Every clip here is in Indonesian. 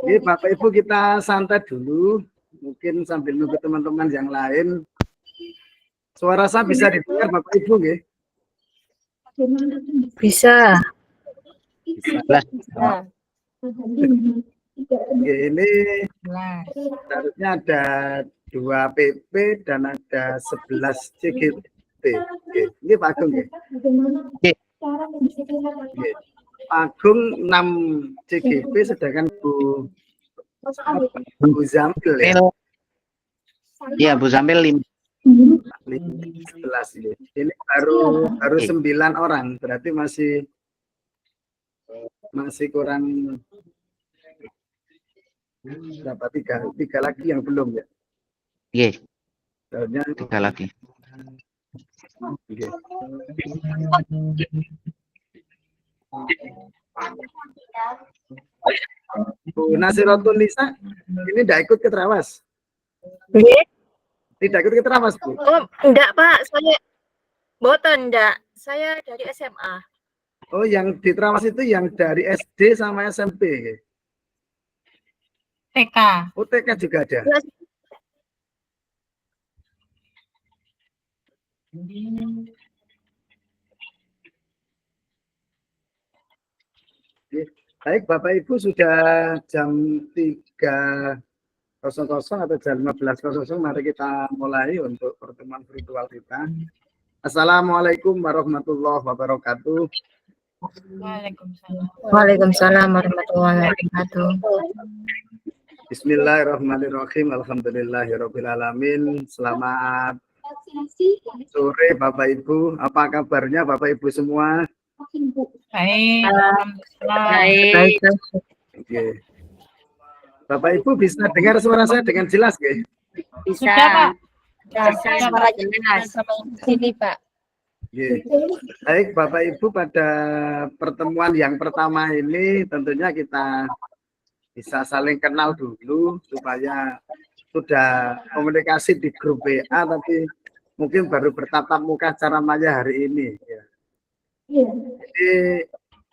Oke, Bapak Ibu kita santai dulu, mungkin sambil nunggu teman-teman yang lain. Suara saya bisa didengar Bapak Ibu nggih? Bisa. Bisa. Oke, ini seharusnya ada 2 PP dan ada 11 CGP. Oke, ini Pak Agung ya? Oke. Pak Agung 6 CGP sedangkan Bu Zamil ya? Iya, Bu Zamil 11 ya. Ini baru 9 orang, berarti masih kurang berapa, tiga lagi yang belum ya? Iya. Soalnya 3 lagi. Okay. Bu Nasiratul Nisa ini tidak ikut ke Trawas? Tidak ikut ke Trawas, Bu? Oh, enggak, Pak. Saya boten, enggak. Saya dari SMA. Oh, yang di Trawas itu yang dari SD sama SMP? TK. Oh, TK juga ada? Baik, Bapak Ibu sudah jam 3.00 atau jam 15.00, mari kita mulai untuk pertemuan virtual kita. Assalamualaikum warahmatullahi wabarakatuh. Waalaikumsalam warahmatullahi wabarakatuh. Bismillahirrahmanirrahim. Alhamdulillahirabbil alamin. Selamat sore Bapak Ibu. Apa kabarnya Bapak Ibu semua? Baik. Baik. Oke. Bapak Ibu bisa dengar suara saya dengan jelas, nggih? Bisa, Pak. Bisa, suara jelas. Sini, Pak. Oke. Baik, Bapak Ibu, pada pertemuan yang pertama ini tentunya kita bisa saling kenal dulu supaya sudah komunikasi di grup WA tapi mungkin baru bertatap muka secara maya hari ini ya. Jadi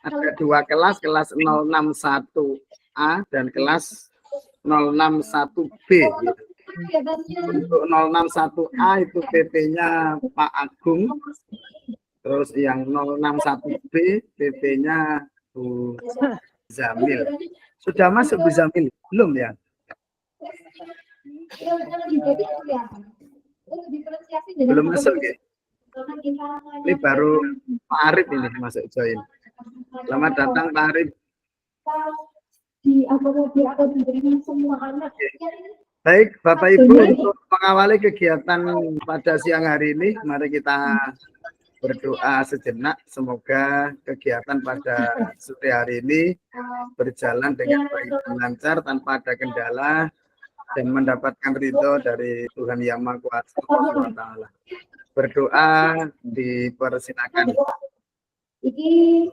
ada 2 kelas 061A dan kelas 061B gitu. Untuk 061A itu PP-nya Pak Agung, terus yang 061B PP-nya Bu Zamil. Sudah masuk Bu Zamil? Belum ya? Belum masuk ya? Ini baru Pak Arif ini masuk join. Selamat datang Pak Arif. Baik Bapak Ibu, untuk mengawali kegiatan pada siang hari ini, mari kita berdoa sejenak. Semoga kegiatan pada sore hari ini berjalan dengan baik dan lancar tanpa ada kendala dan mendapatkan ridho dari Tuhan Yang Maha Kuasa SWT. Berdoa dipersilakan. Ini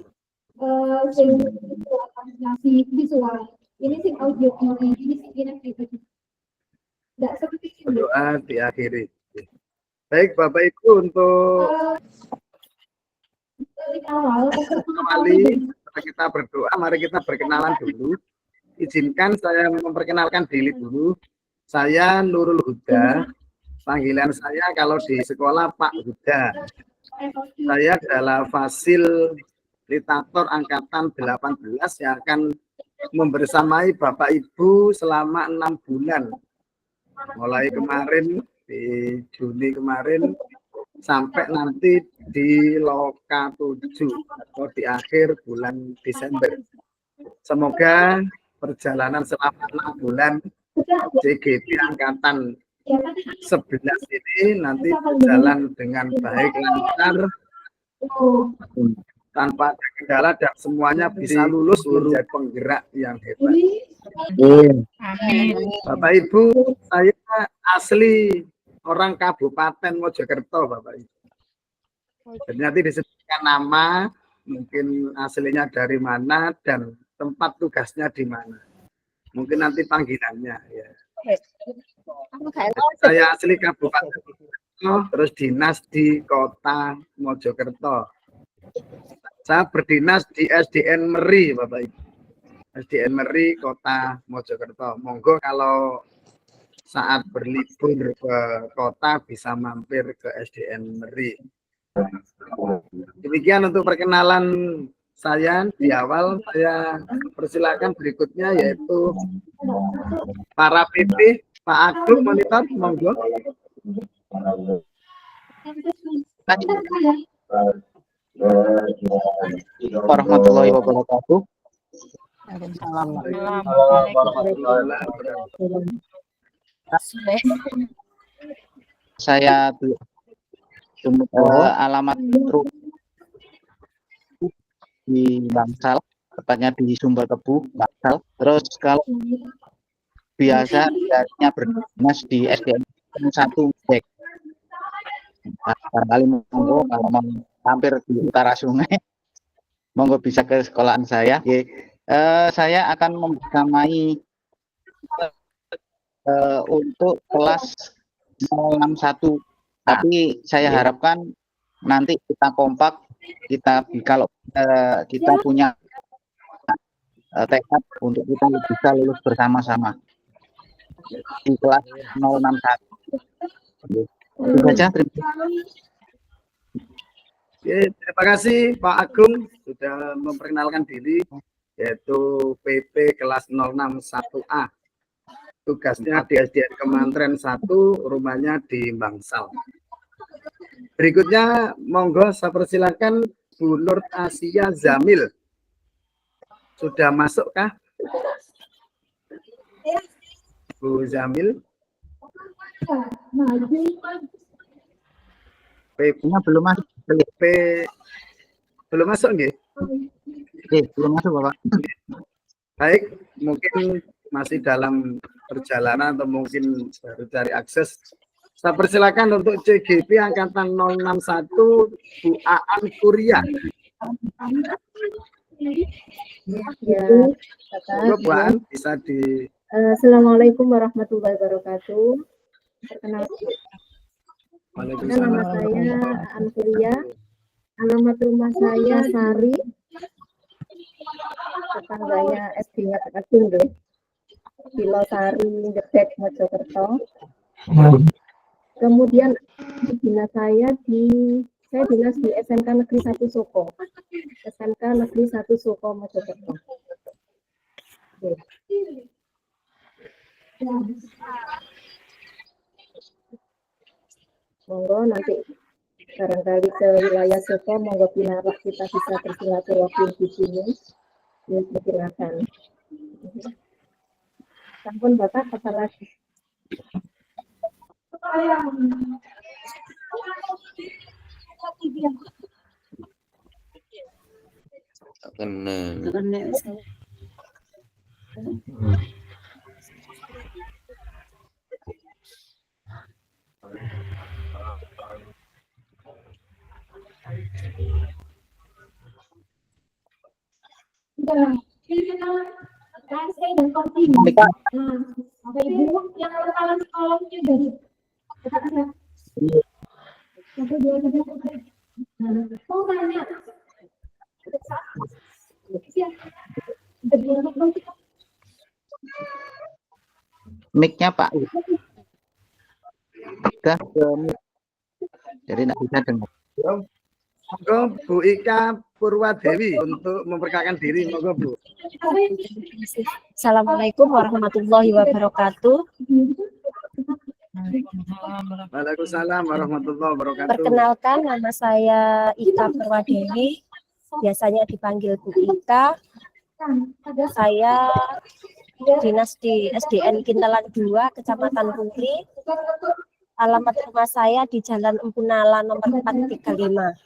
sing audio ini sing berdoa diakhiri. Baik Bapak Ibu, untuk kembali kita berdoa, mari kita berkenalan dulu. Izinkan saya memperkenalkan diri dulu. Saya Nurul Huda. Panggilan saya kalau di sekolah Pak Huda. Saya adalah fasilitator angkatan 18 yang akan membersamai Bapak Ibu selama 6 bulan. Mulai kemarin di Juni kemarin sampai nanti di Loka 7 atau di akhir bulan Desember. Semoga perjalanan selama 6 bulan CGP angkatan 11 ini nanti berjalan dengan baik, lancar, tanpa ada kendala dan semuanya bisa lulus menjadi penggerak yang hebat. Bapak Ibu, saya asli orang Kabupaten Mojokerto, Bapak Ibu. Jadi nanti disebutkan nama, mungkin aslinya dari mana dan tempat tugasnya di mana. Mungkin nanti panggilannya ya. Saya asli Kabupaten Mojokerto, terus dinas di Kota Mojokerto. Saya berdinas di SDN Meri, Bapak Ibu. SDN Meri, Kota Mojokerto. Monggo kalau saat berlibur ke kota bisa mampir ke SDN Meri. Demikian untuk perkenalan saya di awal. Saya persilakan berikutnya yaitu para PP, Pak Agung monitor, monggo. Warahmatullahi wabarakatuh. Saya alamat di Bangsal, tepatnya di Sumber Kebu, Bangsal. Terus kalau biasa biasanya berdinas di SDN 1 Cek. Barangkali monggo kalau mau hampir di utara sungai, monggo bisa ke sekolahan saya. Saya akan membersamai untuk kelas 061, tapi saya harapkan nanti kita kompak, kalau kita punya tekad untuk kita bisa lulus bersama-sama di kelas 061. Itu saja. Terima kasih Pak Agung sudah memperkenalkan diri, yaitu PP kelas 061A. Tugasnya di SDN Kemantren 1, rumahnya di Bangsal. Berikutnya, monggo saya persilakan Bu Nur Asia Zamil. Sudah masuk kah? Bu Zamil? PP-nya belum masuk. Belum masuk nggih? Belum masuk Bapak. Baik, mungkin masih dalam perjalanan atau mungkin baru cari akses. Saya persilakan untuk CGP angkatan 061 Bu Aan Kuria. Ya, Bu Aan bisa di. Assalamualaikum warahmatullahi wabarakatuh. Perkenalkan, nama saya Aan Kuria. Alamat rumah saya Sari. Tetangganya SD-nya Pak Agung deh. Pilosari, Gedek, Mojokerto. Kemudian dinas saya dinas di SMK Negeri 1 Soko. SMK Negeri 1 Soko Mojokerto. Monggo nanti barangkali ke wilayah Soko, monggo pinarah kita bisa bersilaturahmi di sini. Silakan. Sampun Bapak, apa lagi? Bapak Ibu yang rekaman sekolahnya dari mau tanya Mic-nya Pak. Sudah ke mic. Jadi tidak bisa dengar. Monggo Bu Ika Purwadewi untuk memperkenalkan diri, monggo Bu. Assalamualaikum warahmatullahi wabarakatuh. Waalaikumsalam warahmatullahi wabarakatuh. Perkenalkan, nama saya Ika Purwadewi, biasanya dipanggil Bu Ika. Saya dinas di SDN Kintalan 2, Kecamatan Pungli. Alamat rumah saya di Jalan Empunala nomor 435.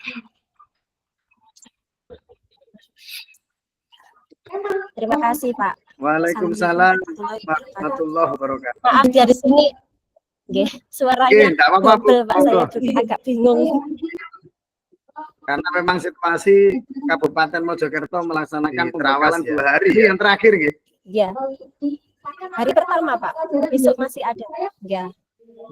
Terima kasih Pak. Waalaikumsalam warahmatullahi wabarakatuh. Maaf dari sini, suaranya Nggak apa-apa, Bu. double, Pak. Saya juga agak bingung. Karena memang situasi Kabupaten Mojokerto melaksanakan pembekalan 2 hari. Ini yang terakhir, gitu. Ya. Hari pertama Pak, besok masih ada. Ya.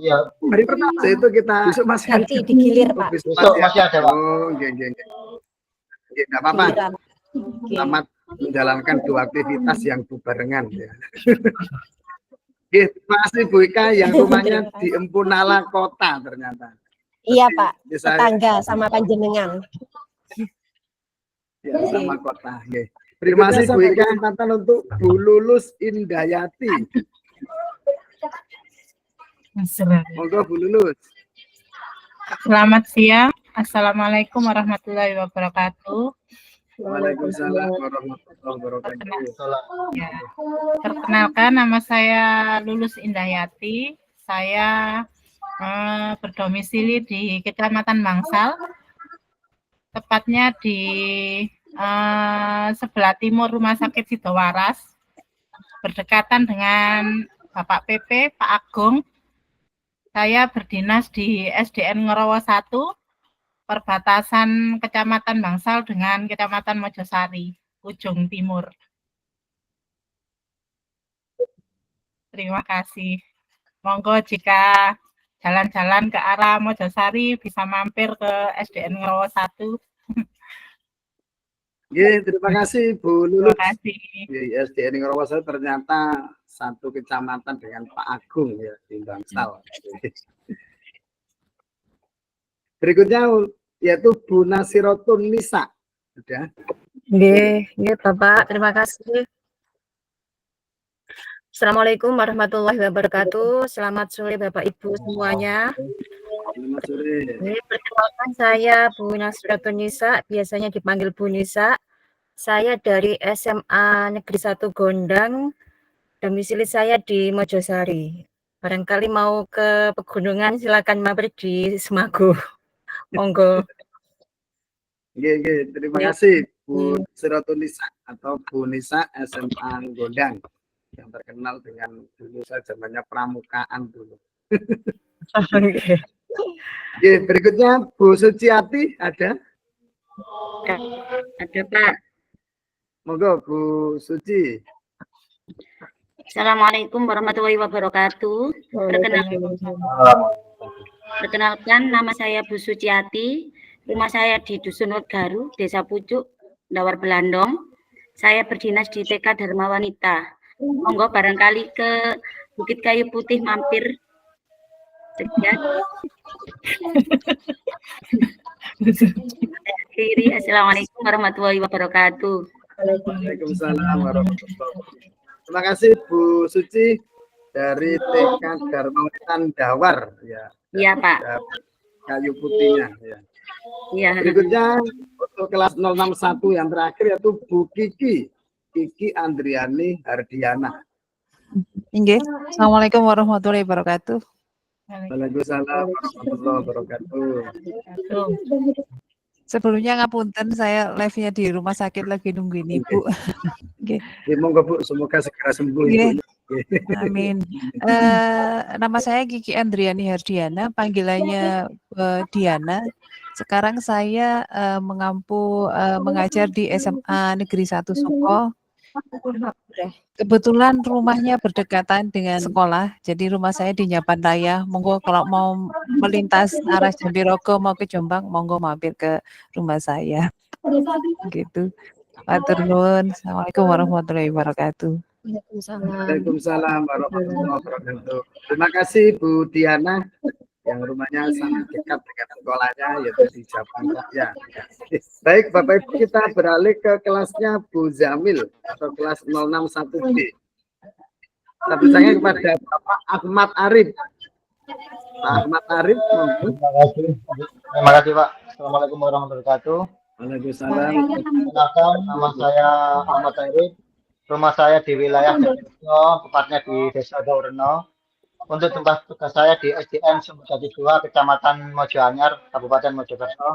Iya, Hari pertama itu kita besok masih Nanti digilir Pak. besok masih ada, Pak. Oh, nggih. Nggih, enggak apa-apa. Giliran. Oke. Selamat menjalankan dua aktivitas yang berbarengan ya. Oke, terima kasih Bu Ika yang rumahnya di Empunala Kota ternyata. Iya Pak, Desa tetangga sama panjenengan. ya, sama kota. Oke. Terima kasih Bu Ika. Kesempatan untuk Bu Lulus Indayati. Monggo Bu Lulus. Selamat siang. Assalamualaikum warahmatullahi wabarakatuh. Waalaikumsalam warahmatullahi wabarakatuh. Ya. Perkenalkan, nama saya Lulus Indayati. Saya berdomisili di Kecamatan Bangsal, tepatnya di sebelah timur Rumah Sakit Sidowaras, berdekatan dengan Bapak PP, Pak Agung. Saya berdinas di SDN Ngorowo 1, perbatasan Kecamatan Bangsal dengan Kecamatan Mojosari, ujung timur. Terima kasih. Monggo jika jalan-jalan ke arah Mojosari bisa mampir ke SDN Ngorowo 1. Terima kasih Bu Lulus. Terima kasih. Di SDN Ngorowo 1 ternyata satu kecamatan dengan Pak Agung ya di Bangsal. Berikutnya yaitu Bu Nasirotun Nisa. Sudah. Nggih, Bapak, terima kasih. Assalamualaikum warahmatullahi wabarakatuh. Selamat sore Bapak Ibu semuanya. Selamat sore. Perkenalkan, saya Bu Nasratun Nisa, biasanya dipanggil Bu Nisa. Saya dari SMA Negeri 1 Gondang. Domisili saya di Mojosari. Barangkali mau ke pegunungan silakan mampir di Semago. Monggo. Terima kasih Bu Nasirotun Nisa atau Bu Nisa SMA Gondang yang terkenal dengan dulu saya zamannya pramukaan dulu. Berikutnya Bu Suciati ada? Ada Pak. Monggo Bu Suci. Assalamualaikum warahmatullahi wabarakatuh. Perkenalkan, nama saya Bu Suciati. Rumah saya di Dusun Garu, Desa Pucuk, Dawar Belandong. Saya berdinas di TK Dharma Wanita. Monggo barangkali ke Bukit Kayu Putih mampir. Sekian. Assalamualaikum warahmatullahi wabarakatuh. Waalaikumsalam warahmatullahi wabarakatuh. Terima kasih Bu Suci dari TK Dharma Wanita Dawar ya. Iya Pak. Kayu putihnya ya. Iya. Berikutnya untuk kelas 061 yang terakhir yaitu Bu Kiki Andriani Hardiana. Inggih. Assalamualaikum warahmatullahi wabarakatuh. Waalaikumsalam warahmatullahi wabarakatuh. Sebelumnya ngapunten, saya live-nya di rumah sakit lagi nungguin Ibu. Okay. Monggo Bu, semoga segera sembuh Ibu. Amin. Nama saya Kiki Andriani Hardiana, panggilannya Diana. Sekarang saya mengajar di SMA Negeri 1 Suko. Kebetulan rumahnya berdekatan dengan sekolah, jadi rumah saya di Nyapan Raya. Monggo kalau mau melintas arah Jambirogo mau ke Jombang, monggo mampir ke rumah saya. Gitu. Matur nuwun. Assalamualaikum warahmatullahi wabarakatuh. Waalaikumsalam warahmatullahi wabarakatuh. Terima kasih Bu Diana yang rumahnya sangat dekat dengan sekolahnya yaitu di Japan ya. Baik Bapak Ibu, kita beralih ke kelasnya Bu Zamil atau kelas 061B. Tapi saya kepada Bapak Ahmad Arif. Pak Ahmad Arif, terima kasih Pak. Assalamualaikum warahmatullahi wabarakatuh. Waalaikumsalam. Perkenalkan, nama saya Ahmad Arif. Rumah saya di wilayah Jawa, tepatnya di Desa Daureno. Untuk tempat tugas saya di SDN Sumberjati 2, Kecamatan Mojoanyar, Kabupaten Mojokerto.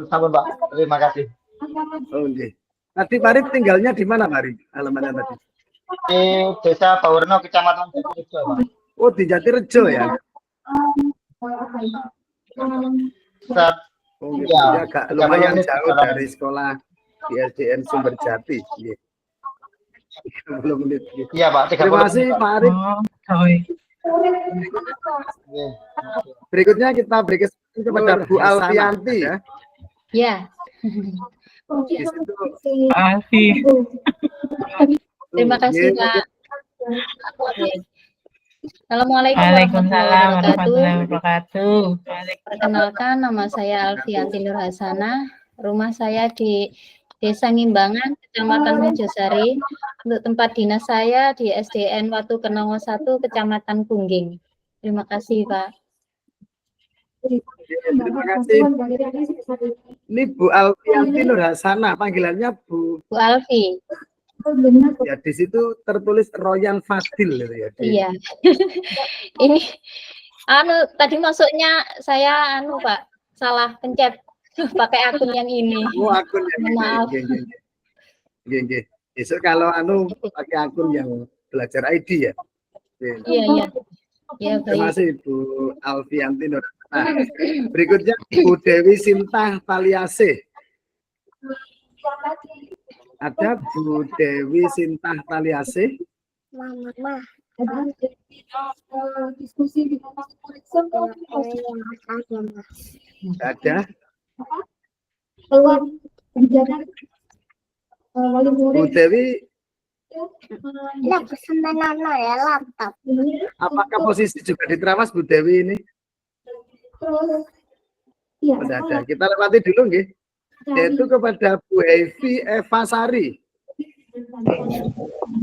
Sampun Pak, terima kasih. Oh, okay. Tadi Arif tinggalnya di mana Arif? Alamatnya tadi? Di Desa Daureno, Kecamatan Jatirejo, Pak. Oh, di Jatirejo ya? Oh, gitu. Ya, agak lumayan jauh dari sekolah di SDN Sumberjati. Yeah. 30 menit. Iya Pak, 30 terima kasih Pak Arif. Berikutnya kita beri kesempatan kepada Bu Alfianti ya. Ya, Di situ Alfi. Terima kasih, nggih, Pak. Oke. Assalamualaikum Waalaikumsalam warahmatullahi warahmatullahi wabarakatuh. Perkenalkan, nama saya Alfianti Nur Hasanah. Rumah saya di Desa Ngimbangan, Kecamatan Mojosari. Untuk tempat dinas saya di SDN Watu Kenongo 1, Kecamatan Pungging. Terima kasih, Pak. terima kasih. Ini Bu Alfianti Nur Hasanah, panggilannya Bu. Bu Alfi. Ya di situ tertulis Royan Fadil gitu ya. Iya. Ini tadi masuknya saya Pak, salah pencet pakai akun yang ini. Oh, akun yang ini. Maaf. Nggih. Besok kalau pakai akun yang belajar ID ya. Iya. Ya, Terima baik. kasih Bu Alfianti Nur. Nah, berikutnya Bu Dewi Sinta Taliase. Ada Bu Dewi Sinta Taliase. Diskusi di Ada. keluar kebijakan wali Bu murid. Dewi, Ya laptop. apakah posisi juga di Trawas Bu Dewi ini? Terus, iya. Sudah ada. Kita lewati dulu nggih. Yaitu kepada Bu Evi Eva Sari.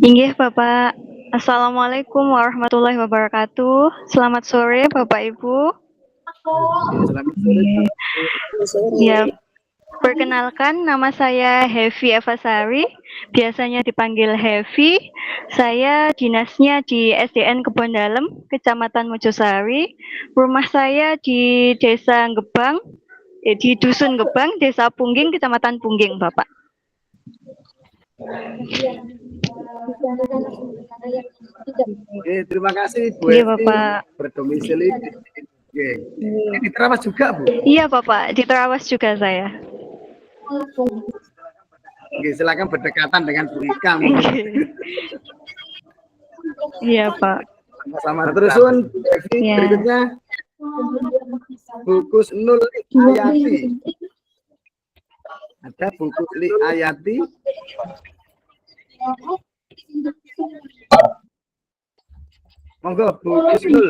Inggih Bapak. Assalamualaikum warahmatullahi wabarakatuh. Selamat sore Bapak Ibu. Selamat sore. Ya, perkenalkan nama saya Hevi Eva Sari. Biasanya dipanggil Hevi. Saya dinasnya di SDN Kebon Dalem, Kecamatan Mojosari. Rumah saya di Desa Gebang, di Dusun Gebang, Desa Pungging, Kecamatan Pungging, Bapak. Oke, terima kasih Bu Iya, Evi, Bapak. berdomisili di Oke. Ini di Trawas juga Bu. Iya Bapak, di Terawas juga saya. Oke, silakan berdekatan dengan Bu Ika. Iya Pak. Sama terusun Bu Evi, Iya. berikutnya Bu Kusnul Ayati. Ada Bu Kusli Ayati. Monggo Bu Kusnul.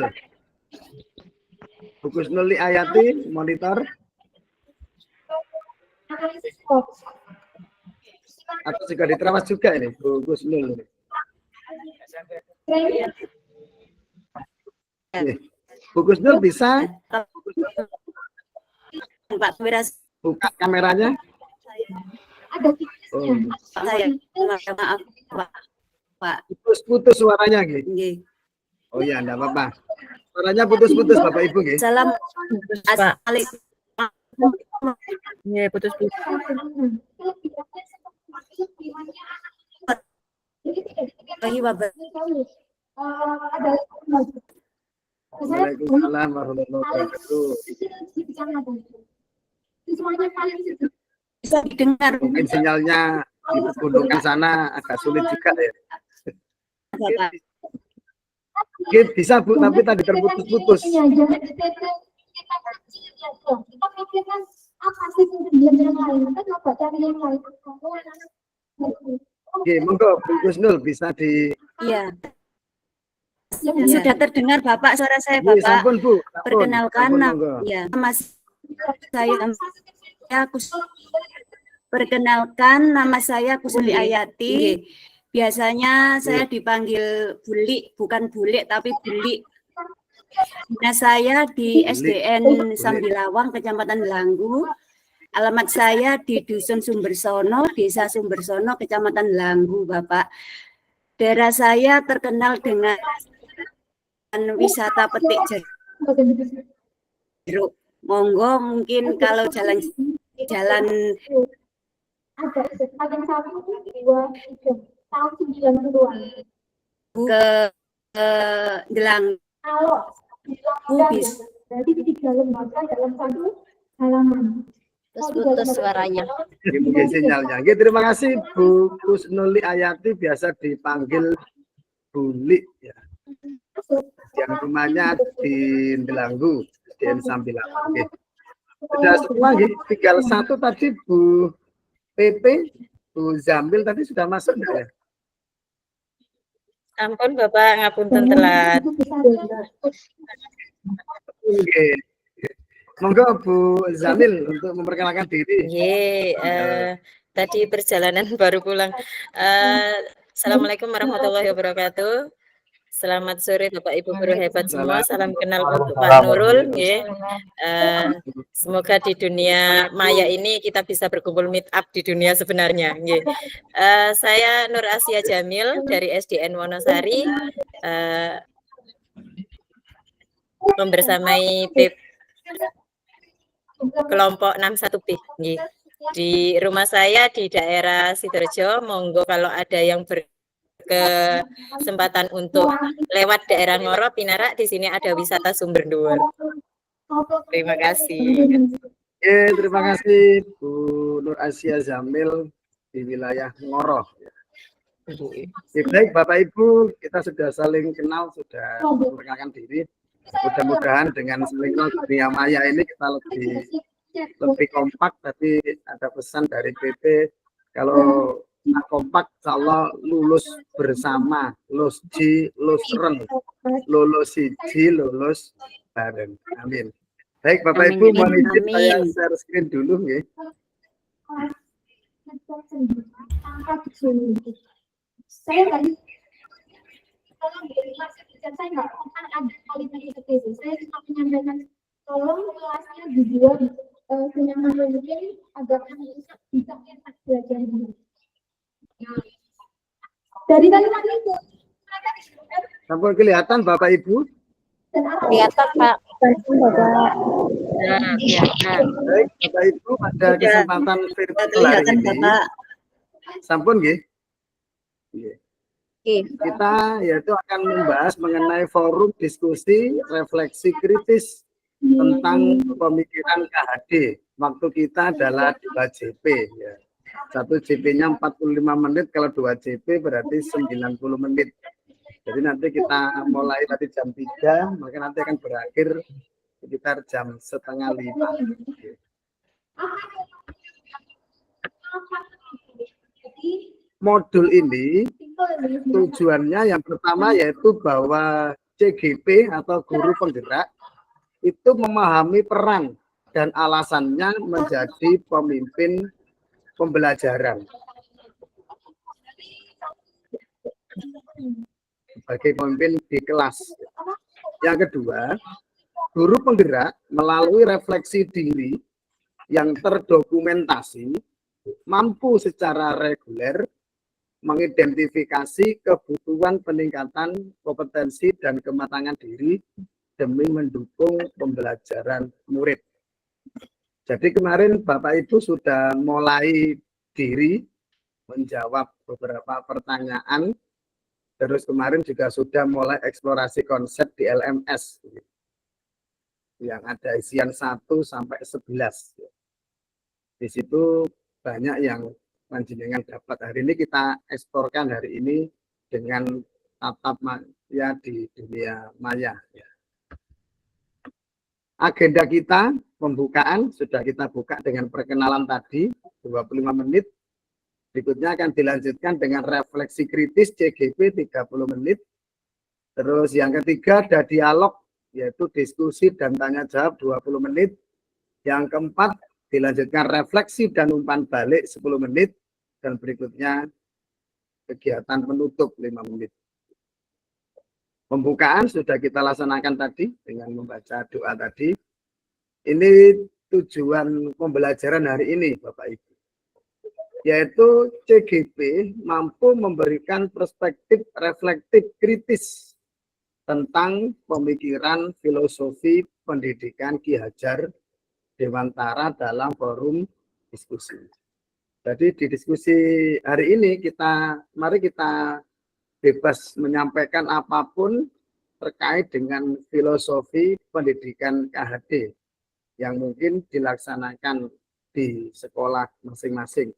Bu Kusnul Ayati, monitor. Atau juga di Trawas juga ini Bu Kusnul. Oke. Bu Kusnul bisa Pak Wiras, buka kameranya. Oh, saya maaf Pak. putus suaranya gitu. Nggih. Oh ya, enggak apa-apa. Suaranya putus-putus Bapak Ibu nggih. Salam Pak. Assalamualaikum. Iya, putus-putus. Warahmatullahi wabarakatuh. Waalaikumsalam warahmatullahi wabarakatuh. Bisa didengar Mungkin sinyalnya di pegunungan sana agak sulit juga ya. Bapak. Oke, bisa Bu, tapi tadi terputus-putus. Oke, monggo Bu Kusnul bisa di Iya. Sudah terdengar Bapak suara saya Nggih, Bapak. sampun Bu. Sampun. Perkenalkan Sampun, nama monggo. ya, nama perkenalkan nama saya Kusuli Ayati. Biasanya saya dipanggil Buli, bukan Bulik tapi Buli. Nah, saya di Buli. SDN Buli. Sambilawang, Kecamatan Langgu. Alamat saya di Dusun Sumbersono, Desa Sumbersono, Kecamatan Langgu, Bapak. Daerah saya terkenal dengan wisata petik jeruk. Monggo mungkin kalau jalan ke Gelang bis. Putus suaranya. Ini mungkin sinyalnya. Oke, terima kasih Bu Kusnuli Ayati, biasa dipanggil Buli ya. Yang rumahnya di Delanggu, SDN Sambilan. Oke. Sudah semua nggih, tinggal satu tadi Bu PP, Bu Zamil tadi sudah masuk enggak ya? Ampun Bapak, ngapunten telat. Oke. Monggo Bu Zamil untuk memperkenalkan diri. Tadi perjalanan baru pulang. Assalamualaikum warahmatullahi wabarakatuh. Selamat sore Bapak Ibu guru hebat semua. Salam kenal untuk Pak Nurul. Semoga di dunia maya ini kita bisa berkumpul meet up di dunia sebenarnya. Saya Nur Asia Jamil dari SDN Wonosari. Membersamai kelompok 61B. Di rumah saya di daerah Sidoarjo, monggo kalau ada yang berkesempatan untuk lewat daerah Ngoro, Pinarak, di sini ada wisata Sumber Dhuwur. Terima kasih. Terima kasih Bu Nur Asia Zamil di wilayah Ngoro. Baik Bapak Ibu, kita sudah saling kenal, sudah memperkenalkan diri. Mudah-mudahan dengan saling kenal dunia maya ini kita lebih kompak. Tapi ada pesan dari PP, kalau kompak insya Allah lulus bersama, lulus ren, lulus siji, lulus bareng. Amin. Baik Bapak Ibu, mohon izin saya share screen dulu ya. Saya tadi kalau dari saya nggak akan ada kalimat seperti itu. Saya cuma menyampaikan tolong kelasnya dibuat senyaman mungkin agar anak bisa enak belajar dulu. Dari kalimat itu mereka disuruh. Sampai kelihatan Bapak Ibu? Kelihatan Pak. Baik Bapak Ibu, pada kesempatan virtual hari ini. Sampun nggih? Kita yaitu akan membahas mengenai forum diskusi refleksi kritis tentang pemikiran KHD. Waktu kita adalah 2 JP ya. 1 JP-nya 45 menit, kalau 2 JP berarti 90 menit. Jadi nanti kita mulai tadi jam 3, maka nanti akan berakhir sekitar jam 4:30. Modul ini tujuannya yang pertama yaitu bahwa CGP atau guru penggerak itu memahami peran dan alasannya menjadi pemimpin pembelajaran. Sebagai pemimpin di kelas. Yang kedua, guru penggerak melalui refleksi diri yang terdokumentasi mampu secara reguler mengidentifikasi kebutuhan peningkatan kompetensi dan kematangan diri demi mendukung pembelajaran murid. Jadi kemarin Bapak Ibu sudah mulai diri menjawab beberapa pertanyaan. Terus kemarin juga sudah mulai eksplorasi konsep di LMS yang ada isian 1 sampai 11. Di situ banyak yang panjenengan dapat. Hari ini kita eksplorkan hari ini dengan tatap maya di dunia maya. Agenda kita pembukaan sudah kita buka dengan perkenalan tadi 25 menit. Berikutnya akan dilanjutkan dengan refleksi kritis CGP 30 menit. Terus yang ketiga ada dialog, yaitu diskusi dan tanya jawab 20 menit. Yang keempat dilanjutkan refleksi dan umpan balik 10 menit. Dan berikutnya kegiatan penutup 5 menit. Pembukaan sudah kita laksanakan tadi dengan membaca doa tadi. Ini tujuan pembelajaran hari ini Bapak Ibu. Yaitu CGP mampu memberikan perspektif reflektif kritis tentang pemikiran filosofi pendidikan Ki Hajar Dewantara dalam forum diskusi. Jadi di diskusi hari ini mari kita bebas menyampaikan apapun terkait dengan filosofi pendidikan KHD yang mungkin dilaksanakan di sekolah masing-masing.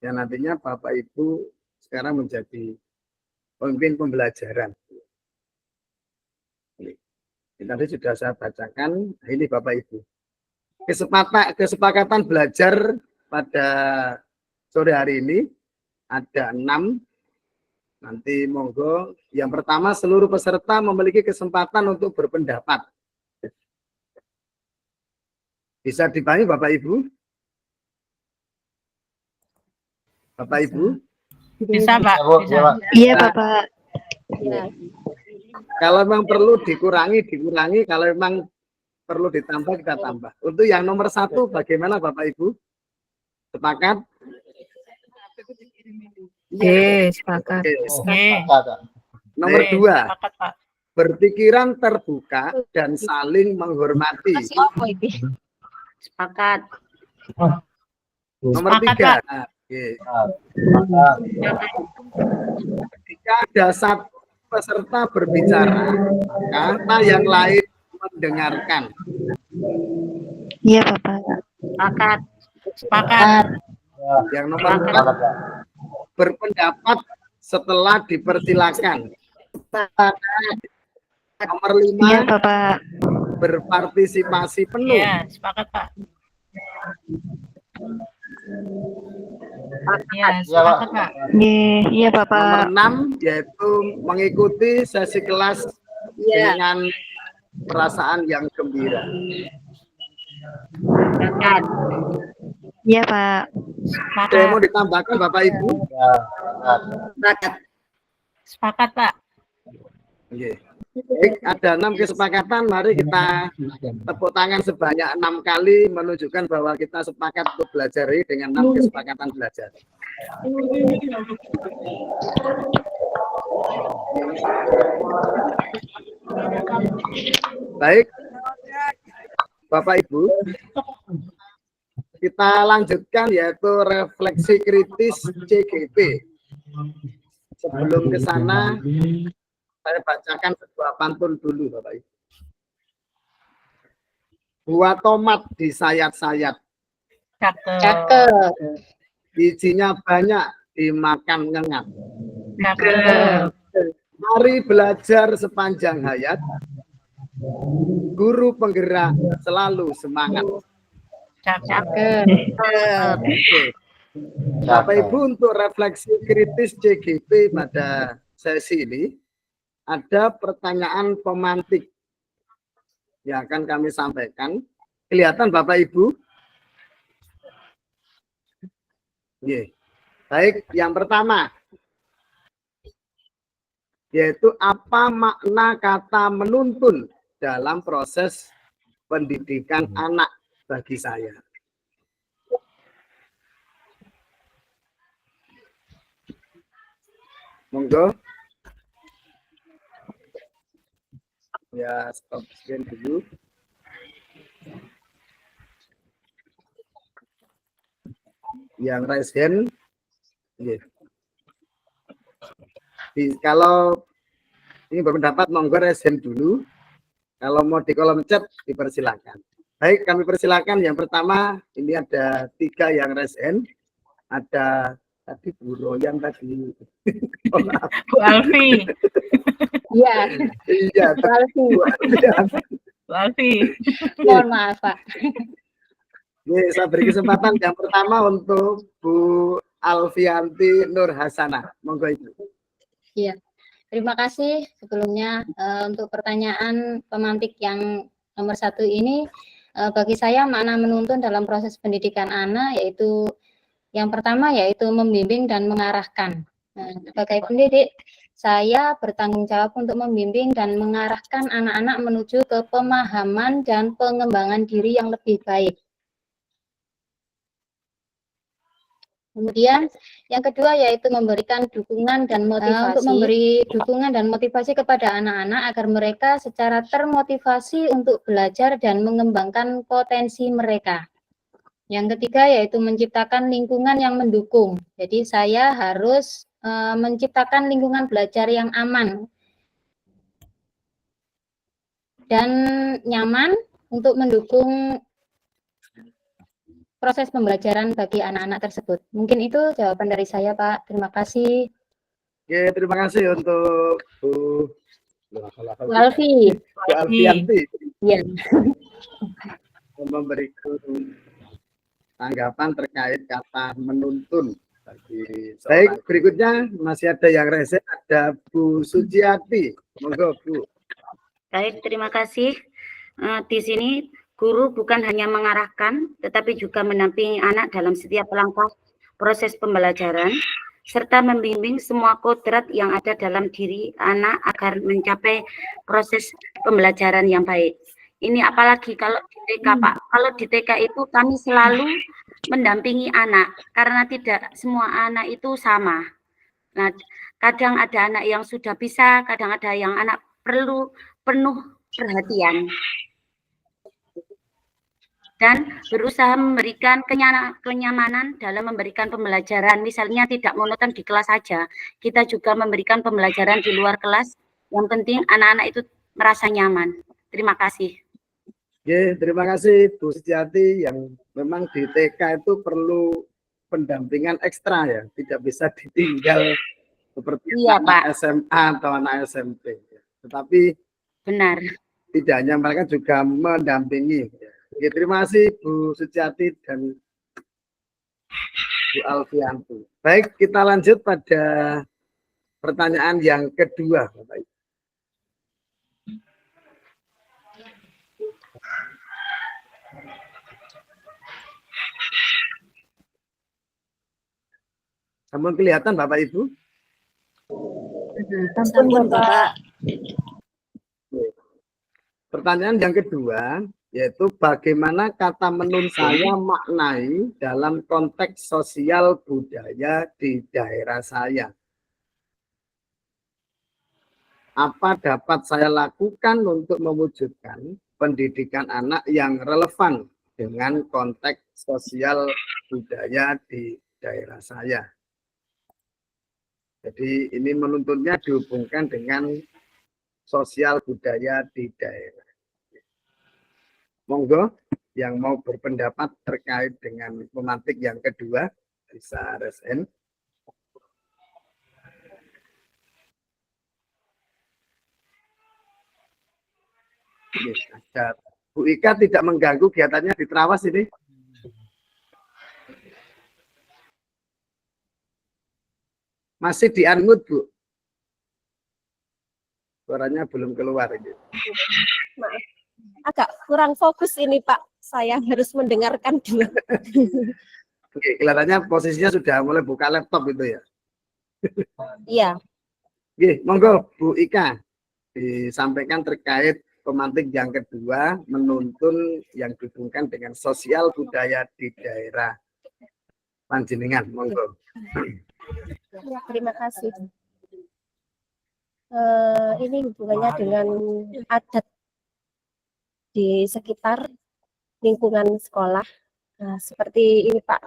Yang nantinya Bapak Ibu sekarang menjadi pemimpin pembelajaran. Ini tadi sudah saya bacakan, ini Bapak Ibu. kesepakatan belajar pada sore hari ini ada 6. Nanti monggo. Yang pertama, seluruh peserta memiliki kesempatan untuk berpendapat. Bisa dipahami Bapak Ibu? Bapak Ibu? Bisa, Pak. Bisa. Iya, Bapak. Kalau memang perlu dikurangi. Kalau memang perlu ditambah, kita tambah. Untuk yang nomor 1, bagaimana Bapak Ibu? Sepakat? Sepakat. Nomor 2, Sepakat, Pak. berpikiran terbuka dan saling menghormati. Sepakat. Nomor Sepakat, 3, ketika ada satu peserta berbicara, kata yang lain mendengarkan. Iya, Bapak. Sepakat. Sepakat. Yang nomor 4, berpendapat setelah dipersilakan. Nomor 5, Iya, Bapak. berpartisipasi penuh. Iya, sepakat, Pak. Iya, sepakat, Pak. Iya, Nomor Bapak. 6, yaitu mengikuti sesi kelas dengan perasaan yang gembira. Sepakat. Iya, Pak. Ada yang mau Sepakat. ditambahkan Bapak Ibu? Sepakat. Sepakat, Pak. Oke. Baik, ada 6 kesepakatan. Mari kita tepuk tangan sebanyak 6 kali menunjukkan bahwa kita sepakat untuk belajar ini dengan 6 kesepakatan belajar. Baik, Bapak Ibu, kita lanjutkan yaitu refleksi kritis CGP. Sebelum ke sana, saya bacakan sebuah pantun dulu, Bapak Ibu. Buah tomat disayat-sayat, Cakep. bijinya banyak, dimakan nyengat. Cakep. Mari belajar sepanjang hayat, guru penggerak selalu semangat. Cakep. Oke. Bapak Ibu, untuk refleksi kritis CGP pada sesi ini, ada pertanyaan pemantik yang akan kami sampaikan. Kelihatan Bapak Ibu? Oke. Baik, yang pertama, yaitu apa makna kata menuntun dalam proses pendidikan anak bagi saya. Monggo. Ya, stop screen dulu. Yang raise hand. Kalau ini berpendapat, monggo raise hand dulu. Kalau mau di kolom chat, dipersilakan. Baik, kami persilakan. Yang pertama, ini ada 3 yang raise hand. Ada tadi Bu Royan tadi. Bu Alfi. Iya, Iya, Bu Alfi. Bu Alfi. Mohon maaf, Pak. Ini saya beri kesempatan yang pertama untuk Bu Alfianti Nur Hasanah. Monggo Ibu. Iya. Terima kasih sebelumnya untuk pertanyaan pemantik yang nomor 1 ini. Bagi saya makna menuntun dalam proses pendidikan anak yaitu yang pertama yaitu membimbing dan mengarahkan. Sebagai pendidik, saya bertanggung jawab untuk membimbing dan mengarahkan anak-anak menuju ke pemahaman dan pengembangan diri yang lebih baik. Kemudian yang kedua yaitu memberikan dukungan dan motivasi. Untuk memberi dukungan dan motivasi kepada anak-anak agar mereka secara termotivasi untuk belajar dan mengembangkan potensi mereka. Yang ketiga yaitu menciptakan lingkungan yang mendukung. Jadi saya harus menciptakan lingkungan belajar yang aman dan nyaman untuk mendukung proses pembelajaran bagi anak-anak tersebut. Mungkin itu jawaban dari saya, Pak. Terima kasih. Oke, terima kasih untuk Bu Bu Alfi. Bu Alfianti. Iya. memberikan tanggapan terkait kata menuntun. Baik, berikutnya masih ada yang rese, ada Bu Suciati. Monggo, Bu. Baik, terima kasih. Di sini guru bukan hanya mengarahkan, tetapi juga mendampingi anak dalam setiap langkah proses pembelajaran, serta membimbing semua kodrat yang ada dalam diri anak agar mencapai proses pembelajaran yang baik. Ini apalagi kalau di TK, Pak. Kalau di TK itu kami selalu mendampingi anak, karena tidak semua anak itu sama. Nah, kadang ada anak yang sudah bisa, kadang ada yang anak perlu penuh perhatian. Dan berusaha memberikan kenyamanan dalam memberikan pembelajaran. Misalnya tidak monoton di kelas saja, kita juga memberikan pembelajaran di luar kelas. Yang penting anak-anak itu merasa nyaman. Terima kasih. Oke, terima kasih Bu Suciati, yang memang di TK itu perlu pendampingan ekstra ya, tidak bisa ditinggal seperti anak SMA atau anak SMP. Tetapi benar, tidak hanya mereka juga mendampingi. Oke, terima kasih Bu Suciati dan Bu Alfianti. Baik, kita lanjut pada pertanyaan yang kedua, Bapak Ibu. Sampun kelihatan Bapak Ibu? Sampun, Bapak. Pertanyaan yang kedua, yaitu bagaimana kata menun saya maknai dalam konteks sosial budaya di daerah saya. Apa dapat saya lakukan untuk mewujudkan pendidikan anak yang relevan dengan konteks sosial budaya di daerah saya? Jadi ini menuntunnya dihubungkan dengan sosial budaya di daerah. Monggo yang mau berpendapat terkait dengan pemantik yang kedua bisa resen. Ada Bu Ika tidak mengganggu kegiatannya di Trawas ini. Masih di unmute, Bu. Suaranya belum keluar ini. Maaf. Agak kurang fokus ini Pak, saya harus mendengarkan dulu. Oke, kelihatannya posisinya sudah mulai buka laptop itu ya. Iya. Oke, monggo Bu Ika disampaikan terkait pemantik yang kedua, menuntun yang dihubungkan dengan sosial budaya di daerah Panjenengan. Monggo. Terima kasih. Ini hubungannya dengan adat di sekitar lingkungan sekolah. Nah, seperti ini Pak,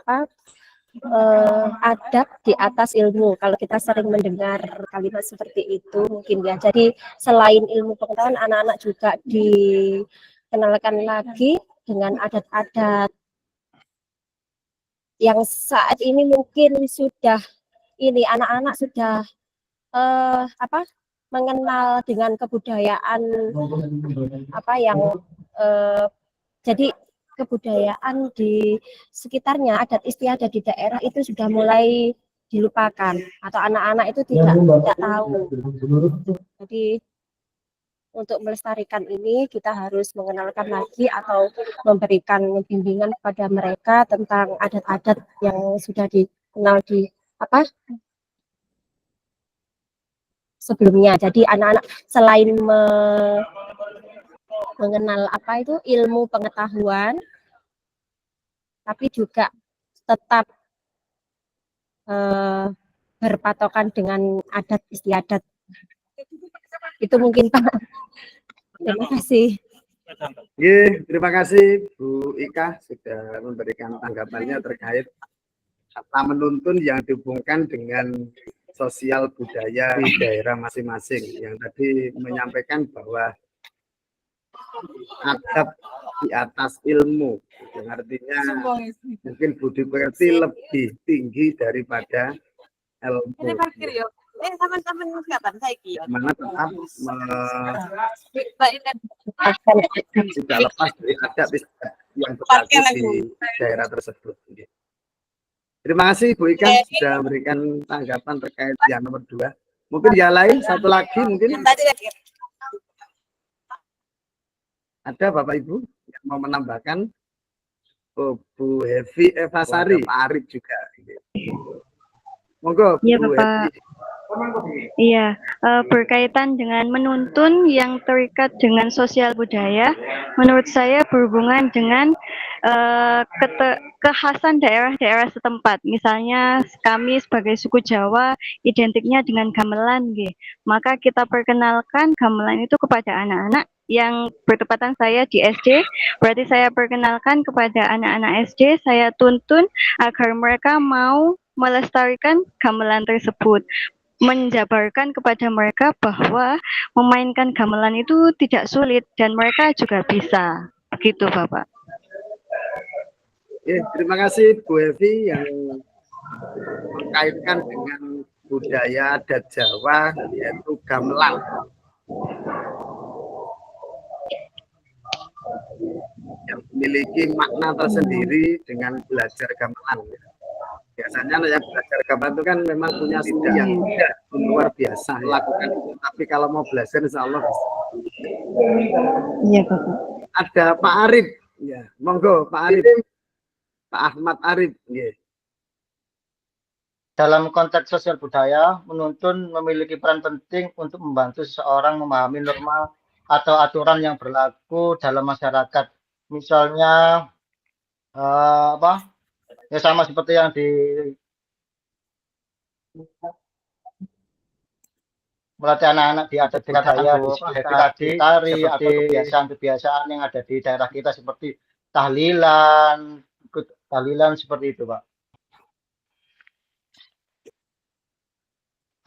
adab di atas ilmu. Kalau kita sering mendengar kalimat seperti itu mungkin ya. Jadi selain ilmu pengetahuan, anak-anak juga dikenalkan lagi dengan adat-adat yang saat ini mungkin sudah ini anak-anak sudah mengenal dengan kebudayaan yang jadi kebudayaan di sekitarnya, adat istiadat di daerah itu sudah mulai dilupakan atau anak-anak itu tidak tahu. Jadi untuk melestarikan ini kita harus mengenalkan lagi atau memberikan bimbingan kepada mereka tentang adat-adat yang sudah dikenal di sebelumnya. Jadi anak-anak selain mengenal ilmu pengetahuan, tapi juga tetap berpatokan dengan adat istiadat. Itu mungkin Pak. Terima kasih. Terima kasih Bu Ika sudah memberikan tanggapannya terkait kata menuntun yang dihubungkan dengan sosial budaya di daerah masing-masing, yang tadi menyampaikan bahwa adab di atas ilmu, yang artinya mungkin budi pekerti lebih tinggi daripada ilmu. mana tetap tidak lepas dari adat yang berlaku di daerah tersebut. Terima kasih Bu Ika sudah memberikan tanggapan terkait yang nomor 2. Mungkin yang lain satu lagi mungkin ada Bapak Ibu yang mau menambahkan. Oh, Bu Hevi Evasari, Pak Arif juga. Monggo, Iya, Bu Bapak. Hevi. Iya, berkaitan dengan menuntun yang terikat dengan sosial budaya, menurut saya berhubungan dengan kekhasan daerah-daerah setempat. Misalnya kami sebagai suku Jawa identiknya dengan gamelan, gitu. Maka kita perkenalkan gamelan itu kepada anak-anak yang bertepatan saya di SD, berarti saya perkenalkan kepada anak-anak SD, saya tuntun agar mereka mau melestarikan gamelan tersebut, menjabarkan kepada mereka bahwa memainkan gamelan itu tidak sulit dan mereka juga bisa. Begitu, Bapak. Terima kasih Bu Hevi yang mengkaitkan dengan budaya adat Jawa yaitu gamelan. Yang memiliki makna tersendiri dengan belajar gamelan. Biasanya yang belajar gamelan itu kan memang punya skill yang luar biasa lakukan itu. Tapi kalau mau belajar insya Allah bisa. Iya, Bapak. Ada Pak Arif, ya, monggo Pak Arif, Pak Ahmad Arif. Ya. Dalam konteks sosial budaya, menuntun memiliki peran penting untuk membantu seseorang memahami norma atau aturan yang berlaku dalam masyarakat. Misalnya ya sama seperti yang melatih anak-anak di adat budaya tadi, tari atau kebiasaan-kebiasaan yang ada di daerah kita seperti tahlilan, ikut tahlilan seperti itu, Pak.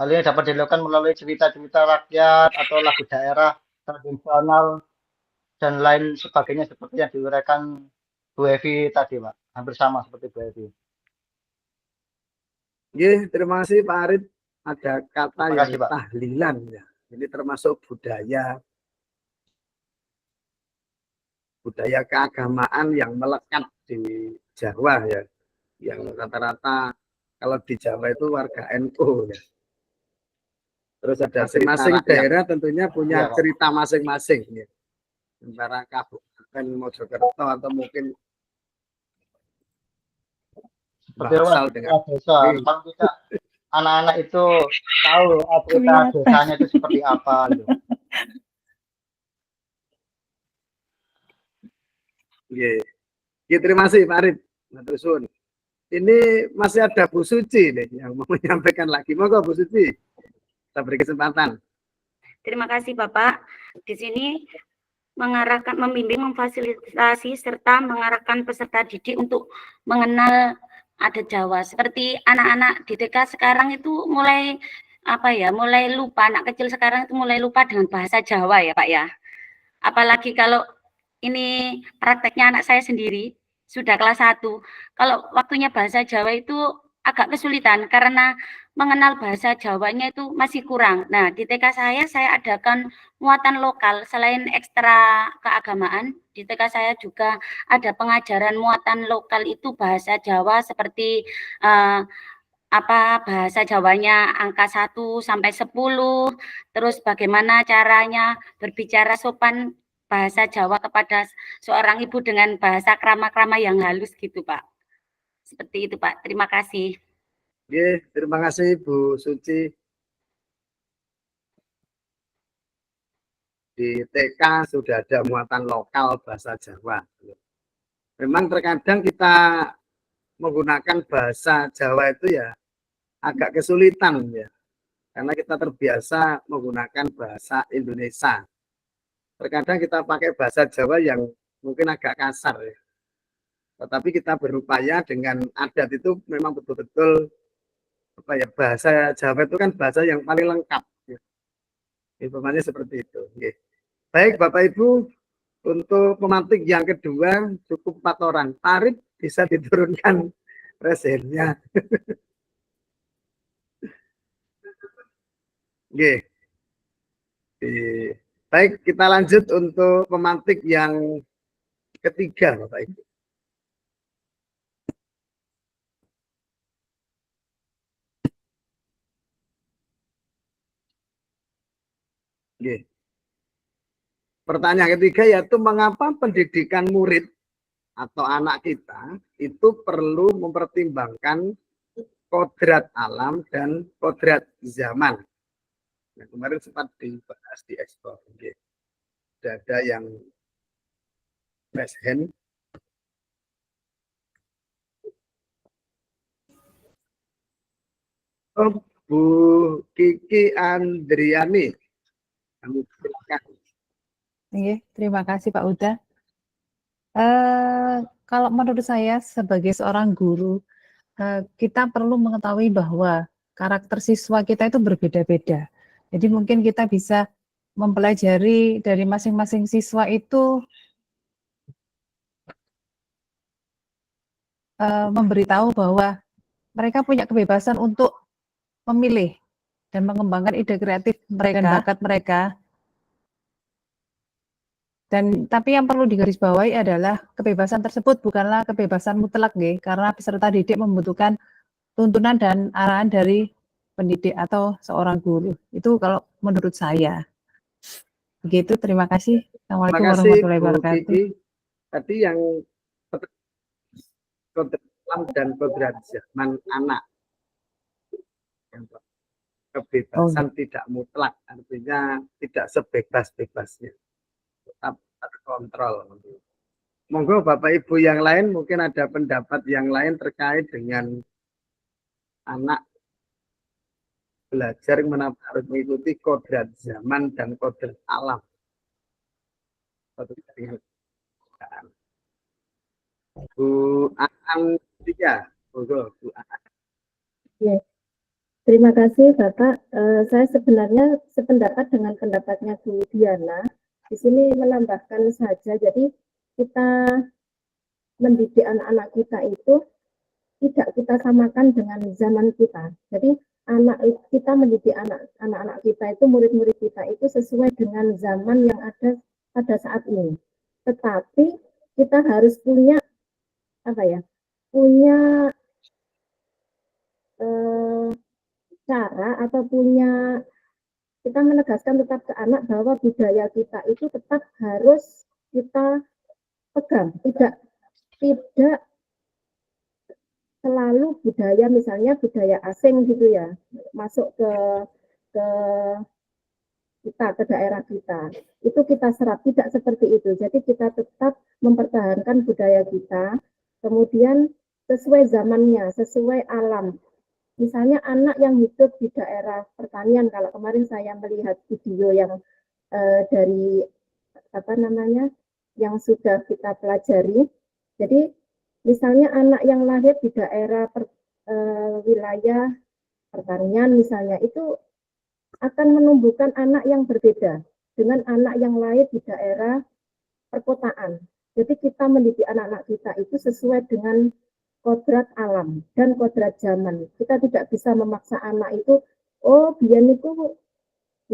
Hal ini dapat dilakukan melalui cerita-cerita rakyat atau lagu daerah tradisional dan lain sebagainya seperti yang diuraikan Bu Evi tadi, Pak. Hampir sama seperti Bu Evi. Terima kasih Pak Arif. Ada kata Terima kasih, yang Pak. tahlilan ya. Ini termasuk budaya keagamaan yang melekat di Jawa ya. Yang rata-rata kalau di Jawa itu warga NU ya. Terus ada masing-masing daerah tentunya punya cerita masing-masing ya. Antara Kabupaten Mojokerto atau mungkin berasal dengan desa. Kita anak-anak itu tahu cerita desanya itu seperti apa gitu. Terima kasih Pak Arif. Ini masih ada Bu Suci nih yang mau menyampaikan lagi. Monggo Bu Suci. Kita beri kesempatan. Terima kasih Bapak. Di sini mengarahkan, membimbing, memfasilitasi serta mengarahkan peserta didik untuk mengenal adat Jawa. Seperti anak-anak di TK sekarang itu mulai mulai lupa, anak kecil sekarang itu mulai lupa dengan bahasa Jawa ya Pak ya. Apalagi kalau ini prakteknya anak saya sendiri sudah kelas 1. Kalau waktunya bahasa Jawa itu agak kesulitan karena mengenal bahasa Jawanya itu masih kurang. Nah, di TK saya adakan muatan lokal selain ekstra keagamaan. Di TK saya juga ada pengajaran muatan lokal itu bahasa Jawa seperti bahasa Jawanya angka 1 sampai 10, terus bagaimana caranya berbicara sopan bahasa Jawa kepada seorang ibu dengan bahasa krama-krama yang halus gitu, Pak. Seperti itu, Pak. Terima kasih. Terima kasih Bu Suci. Di TK sudah ada muatan lokal bahasa Jawa. Memang terkadang kita menggunakan bahasa Jawa itu ya agak kesulitan ya. Karena kita terbiasa menggunakan bahasa Indonesia. Terkadang kita pakai bahasa Jawa yang mungkin agak kasar ya. Tetapi kita berupaya dengan adat itu memang betul-betul bahasa Jawa itu kan bahasa yang paling lengkap. Informasinya seperti itu. Baik Bapak Ibu, untuk pemantik yang kedua cukup 4 orang. Tarif bisa diturunkan presennya. Oke. Baik, kita lanjut untuk pemantik yang ketiga, Bapak Ibu. Oke. Pertanyaan ketiga yaitu mengapa pendidikan murid atau anak kita itu perlu mempertimbangkan kodrat alam dan kodrat zaman. Nah, kemarin sempat dibahas di ekspor. Oke. Sudah ada yang raise hand. Oh, Bu Kiki Andriani. Kami silakan. Terima kasih Pak Uda. Kalau menurut saya sebagai seorang guru, kita perlu mengetahui bahwa karakter siswa kita itu berbeda-beda. Jadi mungkin kita bisa mempelajari dari masing-masing siswa itu memberitahu bahwa mereka punya kebebasan untuk memilih dan mengembangkan ide kreatif mereka dan bakat mereka. Dan tapi yang perlu digarisbawahi adalah kebebasan tersebut bukanlah kebebasan mutlak, karena peserta didik membutuhkan tuntunan dan arahan dari pendidik atau seorang guru. Itu kalau menurut saya. Begitu, terima kasih. Assalamualaikum warahmatullahi wabarakatuh. Tadi yang kodrat alam dan kodrat zaman anak. Kebebasan tidak mutlak, artinya tidak sebebas-bebasnya. Tetap terkontrol. Monggo Bapak Ibu yang lain mungkin ada pendapat yang lain terkait dengan anak belajar harus mengikuti kodrat zaman dan kodrat alam. Bu Aan Tia, monggo Bu Aan. Ya. Terima kasih Bapak. Saya sebenarnya sependapat dengan pendapatnya Bu Diana. Di sini menambahkan saja, jadi kita mendidik anak-anak kita itu tidak kita samakan dengan zaman kita. Jadi anak kita mendidik anak-anak kita itu, murid-murid kita itu sesuai dengan zaman yang ada pada saat ini. Tetapi kita harus punya punya cara atau punya, kita menegaskan tetap ke anak bahwa budaya kita itu tetap harus kita pegang, tidak selalu budaya, misalnya budaya asing gitu ya, masuk ke kita, ke daerah kita, itu kita serap, tidak seperti itu. Jadi kita tetap mempertahankan budaya kita, kemudian sesuai zamannya, sesuai alam. Misalnya anak yang hidup di daerah pertanian, kalau kemarin saya melihat video yang dari yang sudah kita pelajari. Jadi misalnya anak yang lahir di daerah wilayah pertanian misalnya, itu akan menumbuhkan anak yang berbeda dengan anak yang lahir di daerah perkotaan. Jadi kita mendidik anak-anak kita itu sesuai dengan kodrat alam dan kodrat zaman. Kita tidak bisa memaksa anak itu, oh biar itu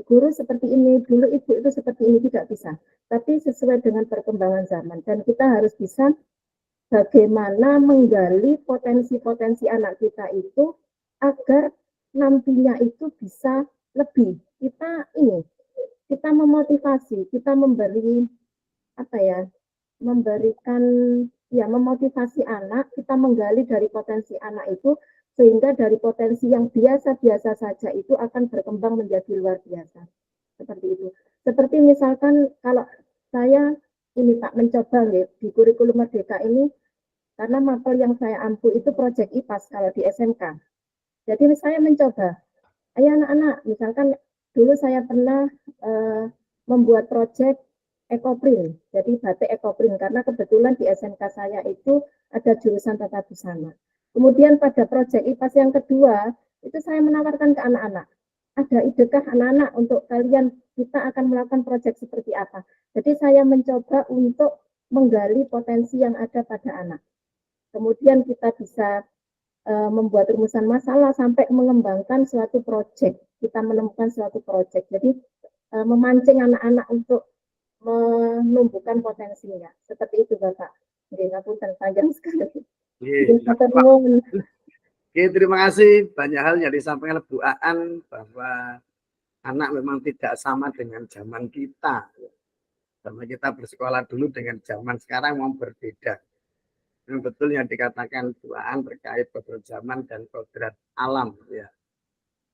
guru seperti ini, dulu ibu itu seperti ini, tidak bisa. Tapi sesuai dengan perkembangan zaman. Dan kita harus bisa bagaimana menggali potensi-potensi anak kita itu agar nantinya itu bisa lebih. Kita memotivasi, kita memotivasi anak, kita menggali dari potensi anak itu, sehingga dari potensi yang biasa-biasa saja itu akan berkembang menjadi luar biasa. Seperti itu. Seperti misalkan kalau saya ini Pak mencoba di kurikulum Merdeka ini, karena mapel yang saya ampu itu proyek IPAS kalau di SMK. Jadi saya mencoba, ayo anak-anak, misalkan dulu saya pernah membuat proyek ekoprint, jadi batik ekoprint, karena kebetulan di SMK saya itu ada jurusan tata busana. Kemudian pada proyek IPAS yang kedua, itu saya menawarkan ke anak-anak, ada idekah anak-anak untuk kalian, kita akan melakukan proyek seperti apa. Jadi saya mencoba untuk menggali potensi yang ada pada anak. Kemudian kita bisa membuat rumusan masalah sampai mengembangkan suatu proyek. Kita menemukan suatu proyek. Jadi memancing anak-anak untuk menumbuhkan potensinya. Seperti itu Bapak. Jadi ngapunten panjang sekali. Oke, terima kasih. Banyak hal yang disampaikan oleh Bu Aan bahwa anak memang tidak sama dengan zaman kita. Sama kita bersekolah dulu dengan zaman sekarang mau berbeda. Yang betul yang dikatakan Bu Aan terkait kodrat zaman dan kodrat alam ya.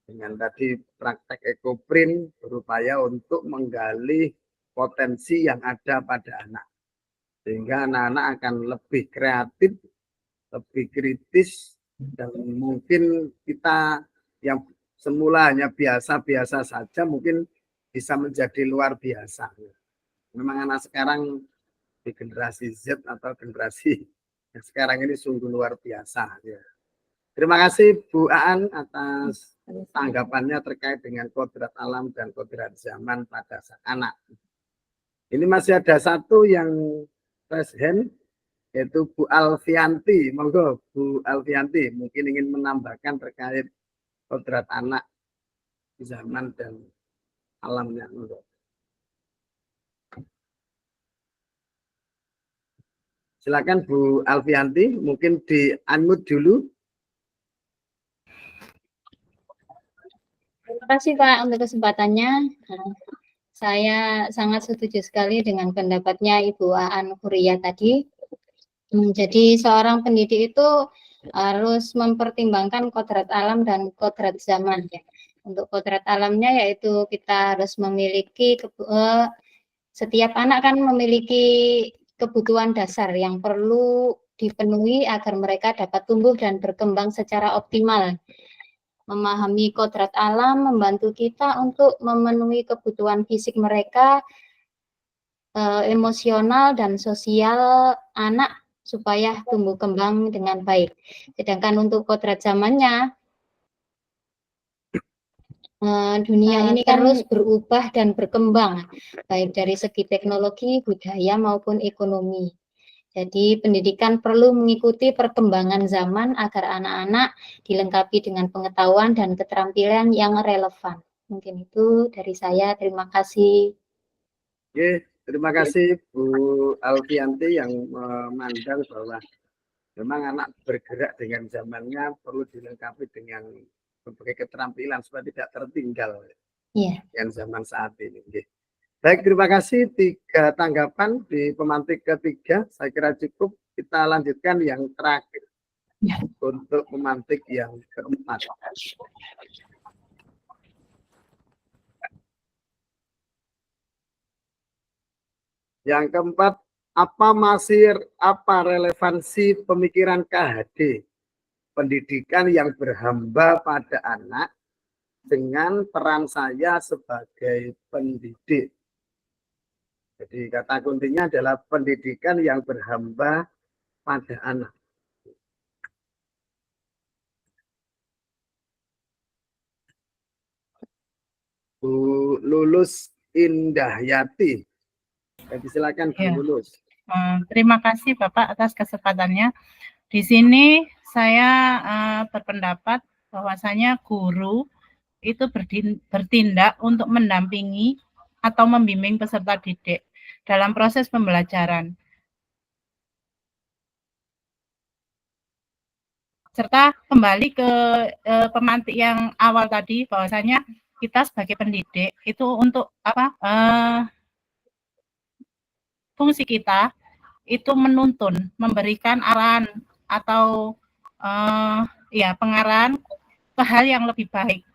Dengan tadi praktek ekoprint berupaya untuk menggali potensi yang ada pada anak. Sehingga anak-anak akan lebih kreatif, lebih kritis, dan mungkin kita yang semula hanya biasa-biasa saja mungkin bisa menjadi luar biasa. Memang anak sekarang di generasi Z atau generasi yang sekarang ini sungguh luar biasa. Ya. Terima kasih Bu Aan atas tanggapannya terkait dengan kodrat alam dan kodrat zaman pada anak. Ini masih ada satu yang raise hand, yaitu Bu Alfianti. Monggo Bu Alfianti mungkin ingin menambahkan terkait kodrat anak zaman dan alamnya. Monggo. Silakan Bu Alfianti, mungkin di unmute dulu. Terima kasih Pak untuk kesempatannya. Saya sangat setuju sekali dengan pendapatnya Ibu Aan Huria tadi. Jadi seorang pendidik itu harus mempertimbangkan kodrat alam dan kodrat zaman ya. Untuk kodrat alamnya yaitu kita harus memiliki setiap anak kan memiliki kebutuhan dasar yang perlu dipenuhi agar mereka dapat tumbuh dan berkembang secara optimal. Memahami kodrat alam membantu kita untuk memenuhi kebutuhan fisik mereka, emosional dan sosial anak supaya tumbuh kembang dengan baik. Sedangkan untuk kodrat zamannya, dunia ini kan terus berubah dan berkembang, baik dari segi teknologi, budaya maupun ekonomi. Jadi pendidikan perlu mengikuti perkembangan zaman agar anak-anak dilengkapi dengan pengetahuan dan keterampilan yang relevan. Mungkin itu dari saya. Terima kasih. Oke, terima kasih Bu Alfianti yang memandang bahwa memang anak bergerak dengan zamannya perlu dilengkapi dengan berbagai keterampilan supaya tidak tertinggal dengan zaman saat ini. Baik, terima kasih. 3 tanggapan di pemantik ketiga. Saya kira cukup. Kita lanjutkan yang terakhir untuk pemantik yang keempat. Yang keempat, apa relevansi pemikiran KHD pendidikan yang berhamba pada anak dengan peran saya sebagai pendidik? Jadi kata kuncinya adalah pendidikan yang berhamba pada anak. Bu Lulus Indahyati. Jadi silakan Bu Lulus. Terima kasih Bapak atas kesempatannya. Di sini saya berpendapat bahwasanya guru itu bertindak untuk mendampingi atau membimbing peserta didik dalam proses pembelajaran. Serta kembali ke pemantik yang awal tadi, bahwasanya kita sebagai pendidik itu untuk apa? Fungsi kita itu menuntun, memberikan arahan atau pengarahan ke hal yang lebih baik,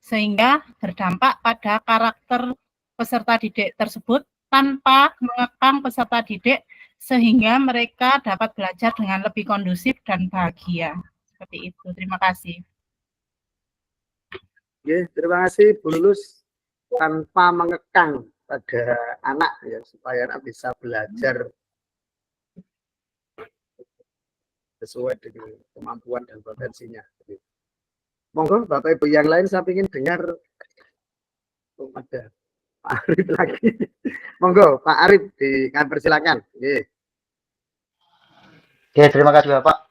sehingga berdampak pada karakter peserta didik tersebut tanpa mengekang peserta didik sehingga mereka dapat belajar dengan lebih kondusif dan bahagia. Seperti itu. Terima kasih. Oke, terima kasih Bu Lulus. Tanpa mengekang pada anak ya, supaya anak bisa belajar sesuai dengan kemampuan dan potensinya. Monggo Bapak Ibu yang lain, saya ingin dengar ada Pak Arif lagi. Monggo Pak Arif, dipersilakan. Oke, terima kasih Bapak.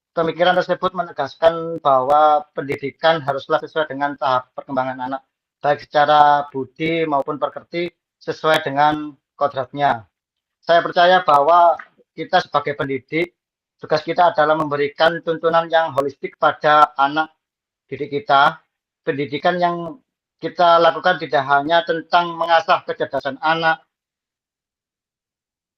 Pemikiran tersebut menegaskan bahwa pendidikan haruslah sesuai dengan tahap perkembangan anak, baik secara budi maupun pekerti sesuai dengan kodratnya. Saya percaya bahwa kita sebagai pendidik, tugas kita adalah memberikan tuntunan yang holistik pada anak didik kita. Pendidikan yang kita lakukan tidak hanya tentang mengasah kecerdasan anak,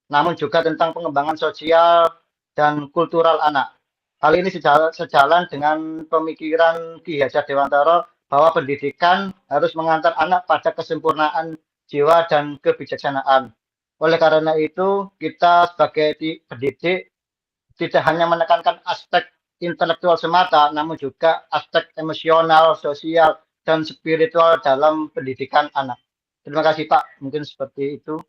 namun juga tentang pengembangan sosial dan kultural anak. Hal ini sejalan dengan pemikiran Ki Hajar Dewantara bahwa pendidikan harus mengantar anak pada kesempurnaan jiwa dan kebijaksanaan. Oleh karena itu, kita sebagai pendidik tidak hanya menekankan aspek intelektual semata, namun juga aspek emosional, sosial, dan spiritual dalam pendidikan anak. Terima kasih Pak, mungkin seperti itu.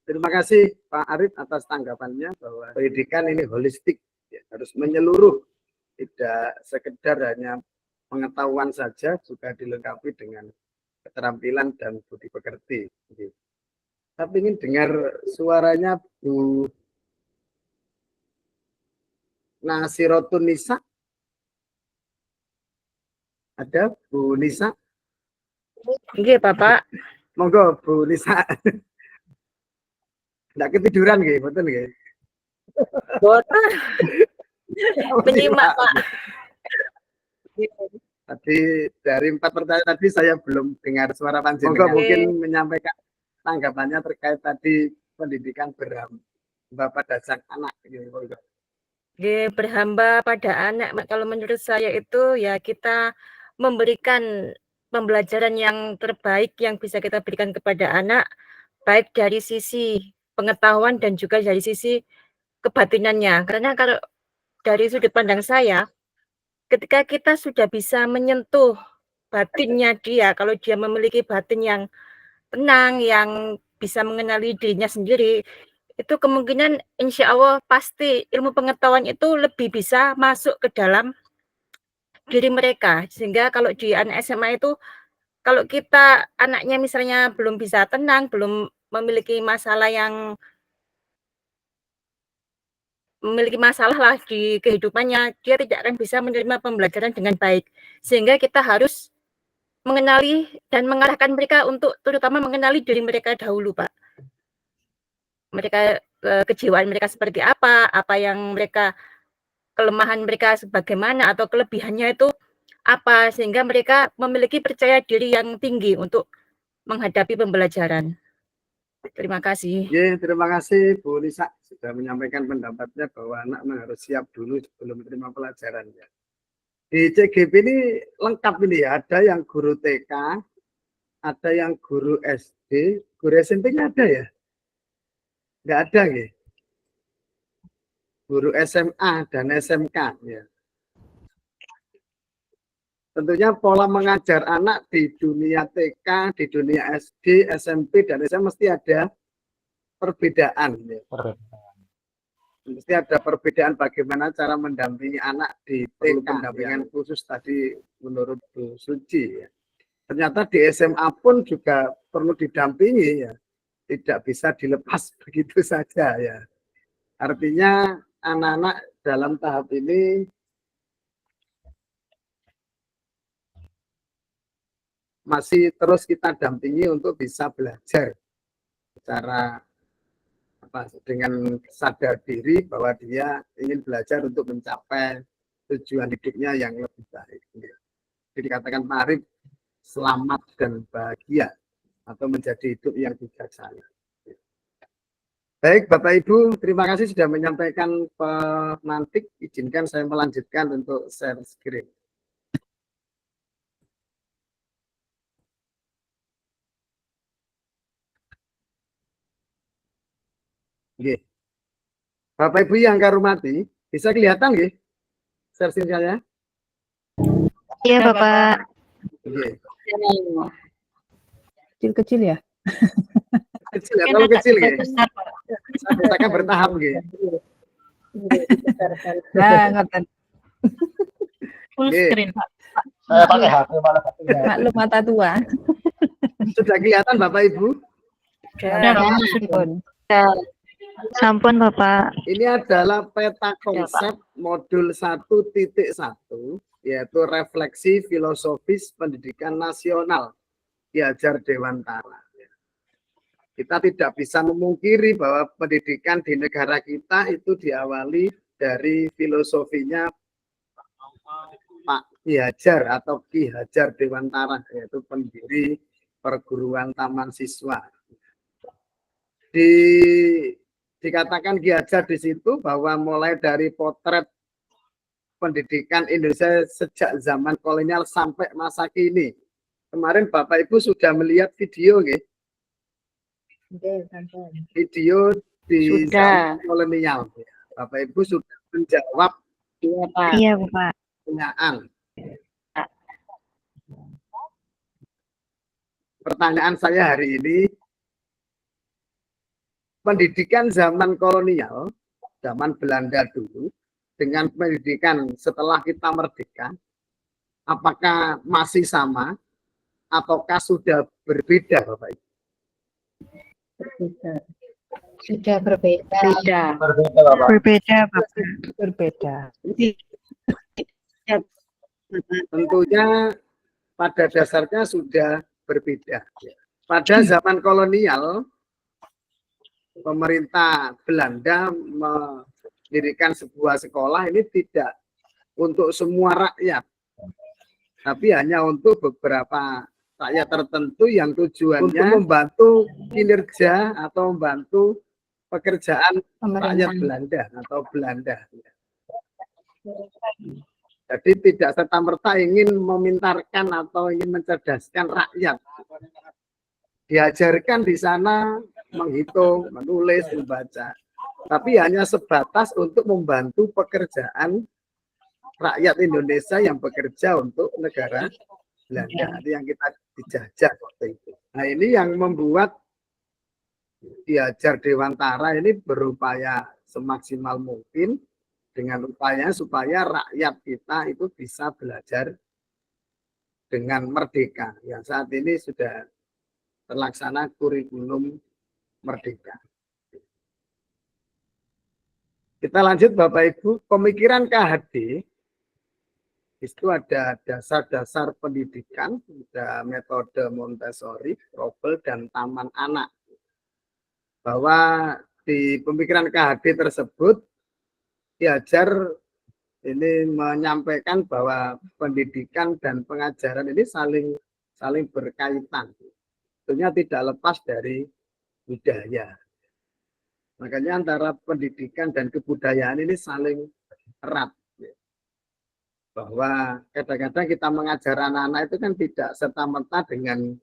Terima kasih Pak Arif atas tanggapannya bahwa pendidikan ini holistik, ya, harus menyeluruh, tidak sekedar hanya pengetahuan saja, juga dilengkapi dengan keterampilan dan budi pekerti. Tapi ingin dengar suaranya Bu Nasirotun Nisa. Ada Bu Nisa? Iya Bapak. Monggo Bu Nisa. Nggak ketiduran nggih, betul nggih? Boten. Menyimak Pak. Tadi dari 4 pertanyaan tadi saya belum dengar suara panjenengan. Mungkin menyampaikan tanggapannya terkait tadi pendidikan berhamba pada sang anak. Berhamba pada anak, kalau menurut saya itu ya kita memberikan pembelajaran yang terbaik yang bisa kita berikan kepada anak, baik dari sisi pengetahuan dan juga dari sisi kebatinannya. Karena kalau dari sudut pandang saya, ketika kita sudah bisa menyentuh batinnya dia, kalau dia memiliki batin yang tenang, yang bisa mengenali dirinya sendiri, itu kemungkinan insya Allah pasti ilmu pengetahuan itu lebih bisa masuk ke dalam diri mereka. Sehingga kalau di anak SMA itu, kalau kita anaknya misalnya belum bisa tenang, belum memiliki masalah lah di kehidupannya, dia tidak akan bisa menerima pembelajaran dengan baik. Sehingga kita harus mengenali dan mengarahkan mereka untuk terutama mengenali diri mereka dahulu, Pak. Mereka kejiwaan mereka seperti apa yang mereka, kelemahan mereka sebagaimana atau kelebihannya itu apa, sehingga mereka memiliki percaya diri yang tinggi untuk menghadapi pembelajaran. Terima kasih. Terima kasih Bu Nisa sudah menyampaikan pendapatnya bahwa anak harus siap dulu sebelum menerima pelajaran. Di CGP ini lengkap ini ya, ada yang guru TK, ada yang guru SD, guru SMP nggak ada ya? Nggak ada ya? Guru SMA dan SMK ya. Tentunya pola mengajar anak di dunia TK, di dunia SD, SMP, dan SMA mesti ada perbedaan. Ya. Mesti ada perbedaan bagaimana cara mendampingi anak di TK, pendampingan khusus tadi menurut Bu Suci. Ya. Ternyata di SMA pun juga perlu didampingi, ya. Tidak bisa dilepas begitu saja. Ya. Artinya anak-anak dalam tahap ini masih terus kita dampingi untuk bisa belajar secara dengan sadar diri bahwa dia ingin belajar untuk mencapai tujuan hidupnya yang lebih baik. Jadi dikatakan Arif selamat dan bahagia atau menjadi hidup yang bijaksana. Baik Bapak Ibu, terima kasih sudah menyampaikan pemantik. Izinkan saya melanjutkan untuk share screen. Oke. Bapak Ibu yang kami hormati, bisa kelihatan nggih share screen saya? Iya Bapak. Oke. Kecil-kecil ya? Kecil ya, kalau kecil ya. Saya akan bertahap nggih. Nah, ngerti. Full screen, Pak. Saya pakai HP malah. Maklum mata tua. Sudah kelihatan Bapak Ibu? Sudah, Sampun Bapak. Ini adalah peta konsep modul 1.1, yaitu refleksi filosofis pendidikan nasional Ki Hajar Dewantara. Kita tidak bisa memungkiri bahwa pendidikan di negara kita itu diawali dari filosofinya Pak Ki Hajar atau Ki Hajar Dewantara, yaitu pendiri perguruan taman siswa. Dikatakan Ki Hajar di situ bahwa mulai dari potret pendidikan Indonesia sejak zaman kolonial sampai masa kini. Kemarin Bapak Ibu sudah melihat video, nggih? Video di zaman kolonial. Bapak Ibu sudah menjawab Iya Bapak. pertanyaan. Pertanyaan saya hari ini, pendidikan zaman kolonial, zaman Belanda dulu, dengan pendidikan setelah kita merdeka, apakah masih sama ataukah sudah berbeda, Bapak Ibu? Sudah berbeda. Berbeda, Bapak. Berbeda Bapak. Berbeda. Tentunya pada dasarnya sudah berbeda. Pada zaman kolonial, pemerintah Belanda mendirikan sebuah sekolah ini tidak untuk semua rakyat, tapi hanya untuk beberapa rakyat tertentu yang tujuannya untuk membantu kinerja atau membantu pekerjaan rakyat Belanda atau Belanda. Jadi tidak serta-merta ingin memintarkan atau ingin mencerdaskan rakyat. Diajarkan di sana menghitung, menulis, membaca. Tapi hanya sebatas untuk membantu pekerjaan rakyat Indonesia yang bekerja untuk negara Belanda, yang kita dijajah waktu itu. Nah, ini yang membuat Ki Hajar Dewantara ini berupaya semaksimal mungkin dengan upaya supaya rakyat kita itu bisa belajar dengan merdeka. Yang saat ini sudah terlaksana kurikulum merdeka. Kita lanjut Bapak Ibu, pemikiran KHD itu ada dasar-dasar pendidikan, ada metode Montessori, Froebel, dan Taman Anak. Bahwa di pemikiran KHD tersebut, Ki Hajar ini menyampaikan bahwa pendidikan dan pengajaran ini saling berkaitan. Tentunya tidak lepas dari budaya. Makanya antara pendidikan dan kebudayaan ini saling erat. Bahwa kadang-kadang kita mengajar anak-anak itu kan tidak serta-merta dengan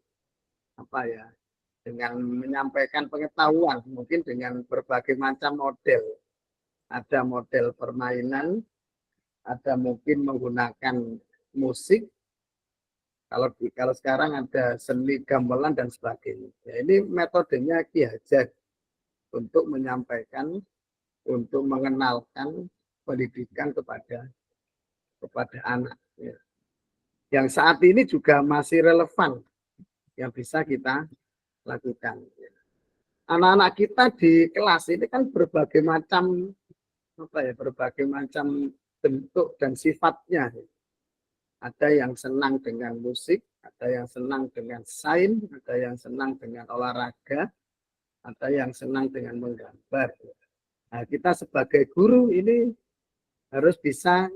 dengan menyampaikan pengetahuan, mungkin dengan berbagai macam model. Ada model permainan, ada mungkin menggunakan musik. Kalau sekarang ada seni gamelan dan sebagainya. Ya, ini metodenya Ki Hajar untuk menyampaikan, untuk mengenalkan pendidikan kepada anak. Ya. Yang saat ini juga masih relevan yang bisa kita lakukan. Anak-anak kita di kelas ini kan berbagai macam berbagai macam bentuk dan sifatnya. Ada yang senang dengan musik, ada yang senang dengan sains, ada yang senang dengan olahraga, ada yang senang dengan menggambar. Nah, kita sebagai guru ini harus bisa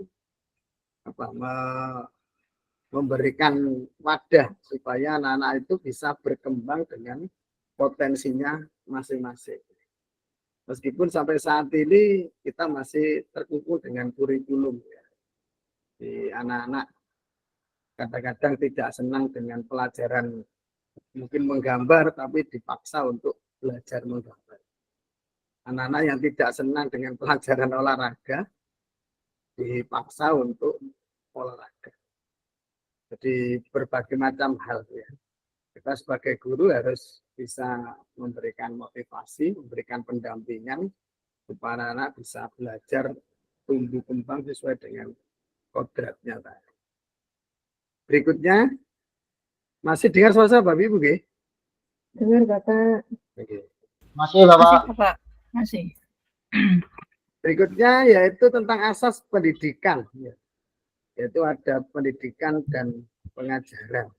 memberikan wadah supaya anak-anak itu bisa berkembang dengan potensinya masing-masing. Meskipun sampai saat ini kita masih terkungkung dengan kurikulum. Di anak-anak kadang-kadang tidak senang dengan pelajaran mungkin menggambar, tapi dipaksa untuk belajar menggambar. Anak-anak yang tidak senang dengan pelajaran olahraga dipaksa untuk olahraga. Jadi berbagai macam hal ya. Kita sebagai guru harus bisa memberikan motivasi, memberikan pendampingan supaya anak bisa belajar tumbuh kembang sesuai dengan kodratnya tadi. Berikutnya, masih dengar suara Bapak Ibu, nggih? Dengar Bapak. Oke. Masih Bapak. Bapak. Masih. Berikutnya yaitu tentang asas pendidikan, ya. Yaitu ada pendidikan dan pengajaran.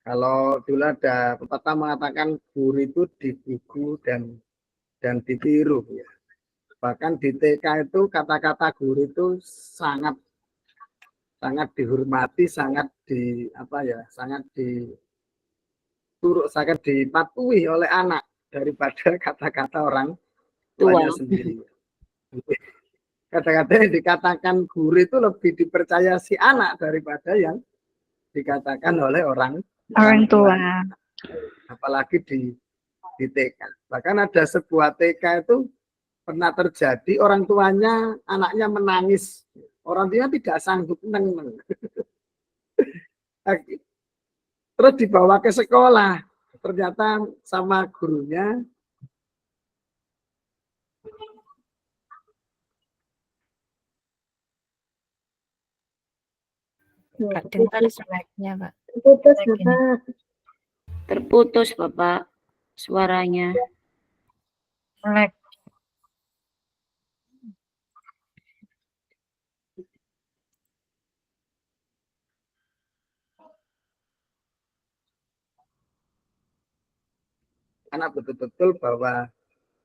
Kalau dulu ada pepatah mengatakan guru itu digugu dan ditiru, ya. Bahkan di TK itu kata-kata guru itu sangat dihormati, sangat sangat dipatuhi oleh anak daripada kata-kata orang tuanya sendiri. Kata-kata yang dikatakan guru itu lebih dipercaya si anak daripada yang dikatakan oleh orang tua. Apalagi di TK. Bahkan ada sebuah TK itu pernah terjadi orang tuanya anaknya menangis. Orang tuanya tidak sanggup menang. Terus dibawa ke sekolah. Ternyata sama gurunya Nggak dengar slide-nya, Pak. Putus, Slide ini. Bapak. Terputus, Bapak, suaranya. Lag. karena betul-betul bahwa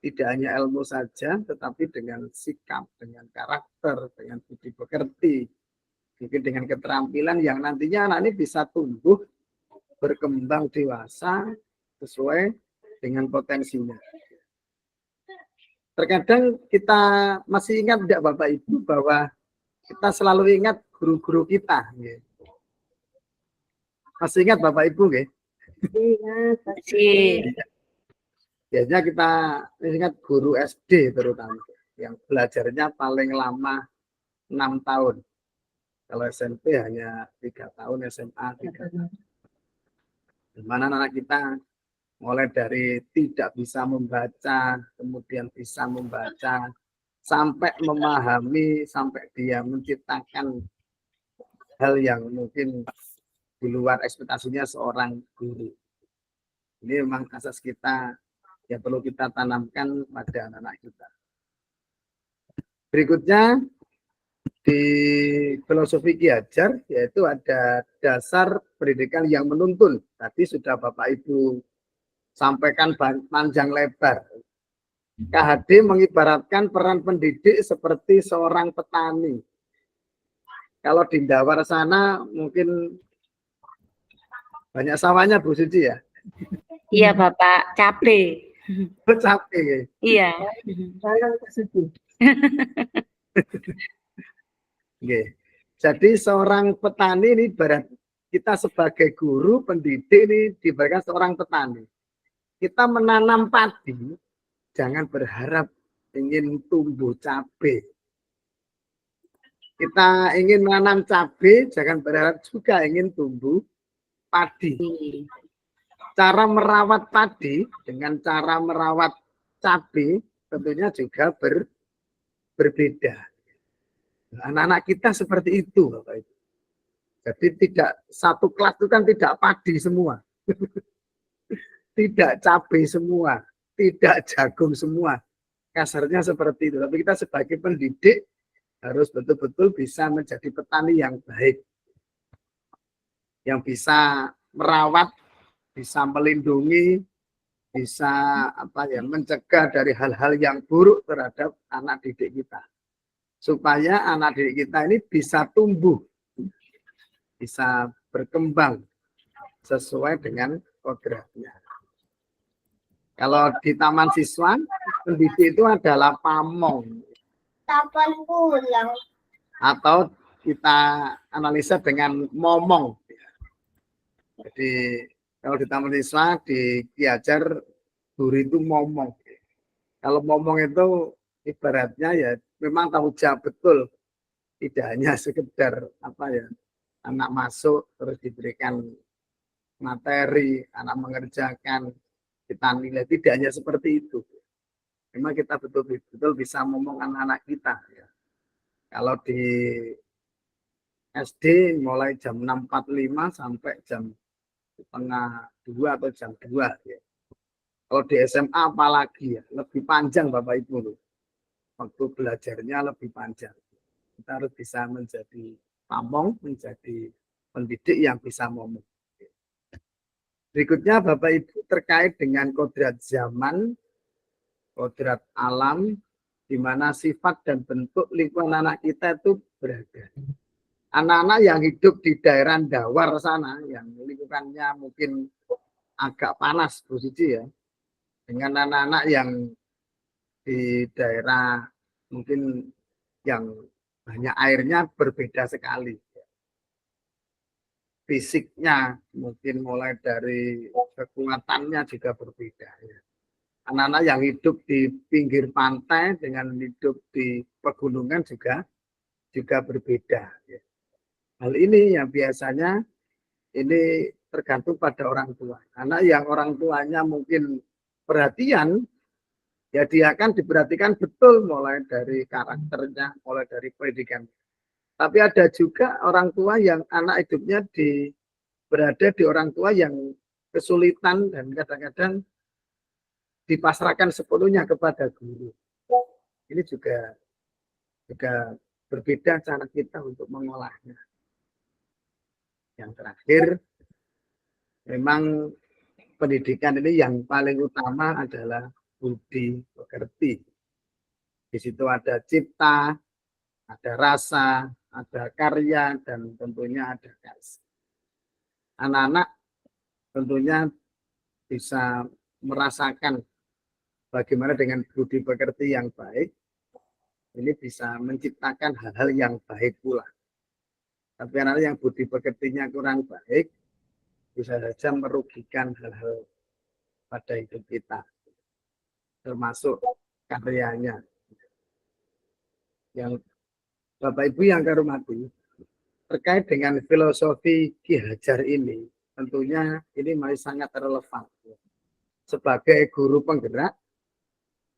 tidak hanya ilmu saja, tetapi dengan sikap, dengan karakter, dengan budi pekerti, mungkin dengan keterampilan yang nantinya anak ini bisa tumbuh, berkembang dewasa sesuai dengan potensinya. Terkadang kita masih ingat tidak Bapak Ibu bahwa kita selalu ingat guru-guru kita. Masih ingat Bapak Ibu nggih? Ingat, Masih. Biasanya kita ingat guru SD terutama yang belajarnya paling lama 6 tahun. Kalau SMP hanya 3 tahun, SMA 3 tahun. Di mana anak kita mulai dari tidak bisa membaca, kemudian bisa membaca, sampai memahami, sampai dia menciptakan hal yang mungkin di luar ekspektasinya seorang guru. Ini memang asas kita yang perlu kita tanamkan pada anak-anak kita. Berikutnya di filosofi Ki Hajar yaitu ada dasar pendidikan yang menuntun. Tadi sudah Bapak Ibu sampaikan panjang lebar. KHD mengibaratkan peran pendidik seperti seorang petani. Kalau di Dawar sana mungkin banyak sawahnya Bu Suci ya? Iya, Bapak, cabe. Capek. Iya. Jadi seorang petani ini ibarat kita sebagai guru pendidik ini diberikan seorang petani. Kita menanam padi, jangan berharap ingin tumbuh cabai. Kita ingin menanam cabai, jangan berharap juga ingin tumbuh padi. Cara merawat padi dengan cara merawat cabai tentunya juga berbeda. Anak-anak kita seperti itu, Bapak Ibu. Jadi tidak satu kelas itu kan tidak padi semua. Tidak cabai semua, tidak jagung semua. Kasarnya seperti itu. Tapi kita sebagai pendidik harus betul-betul bisa menjadi petani yang baik. Yang bisa merawat, bisa melindungi, bisa mencegah dari hal-hal yang buruk terhadap anak didik kita. Supaya anak didik kita ini bisa tumbuh, bisa berkembang sesuai dengan kodratnya. Kalau di taman siswa, pendidik itu adalah pamong. Kapan pulang? Atau kita analisa dengan momong. Jadi kalau di taman siswa, di Ki Hajar, guru itu momong. Kalau momong itu ibaratnya ya memang tanggung jawab betul. Tidak hanya sekedar anak masuk terus diberikan materi, anak mengerjakan, kita nilai. Tidak hanya seperti itu. Memang kita betul-betul bisa ngomong anak-anak kita. Ya. Kalau di SD mulai jam 6.45 sampai jam 1:30 atau jam 2. Ya. Kalau di SMA apalagi ya, lebih panjang Bapak Ibu loh. Waktu belajarnya lebih panjang. Kita harus bisa menjadi pamong, menjadi pendidik yang bisa ngomong. Berikutnya Bapak Ibu terkait dengan kodrat zaman, kodrat alam, di mana sifat dan bentuk lingkungan anak kita itu berada. Anak-anak yang hidup di daerah Dawar sana, yang lingkungannya mungkin agak panas Bu Suci ya, dengan anak-anak yang di daerah mungkin yang banyak airnya berbeda sekali. Fisiknya mungkin mulai dari kekuatannya juga berbeda. Anak-anak yang hidup di pinggir pantai dengan hidup di pegunungan juga berbeda. Hal ini yang biasanya ini tergantung pada orang tua. Anak yang orang tuanya mungkin perhatian, ya dia akan diperhatikan betul mulai dari karakternya, mulai dari pendidikan. Tapi ada juga orang tua yang anak hidupnya berada di orang tua yang kesulitan dan kadang-kadang dipasrahkan sepenuhnya kepada guru. Ini juga berbeda cara kita untuk mengolahnya. Yang terakhir, memang pendidikan ini yang paling utama adalah budi pekerti. Di situ ada cipta, ada rasa, ada karya, dan tentunya ada kasih. Anak-anak tentunya bisa merasakan bagaimana dengan budi pekerti yang baik, ini bisa menciptakan hal-hal yang baik pula. Tapi anak yang budi pekertinya kurang baik, bisa saja merugikan hal-hal pada hidup kita, termasuk karyanya. Yang Bapak Ibu yang kami hormati, terkait dengan filosofi Ki Hajar ini, tentunya ini masih sangat relevan. Sebagai guru penggerak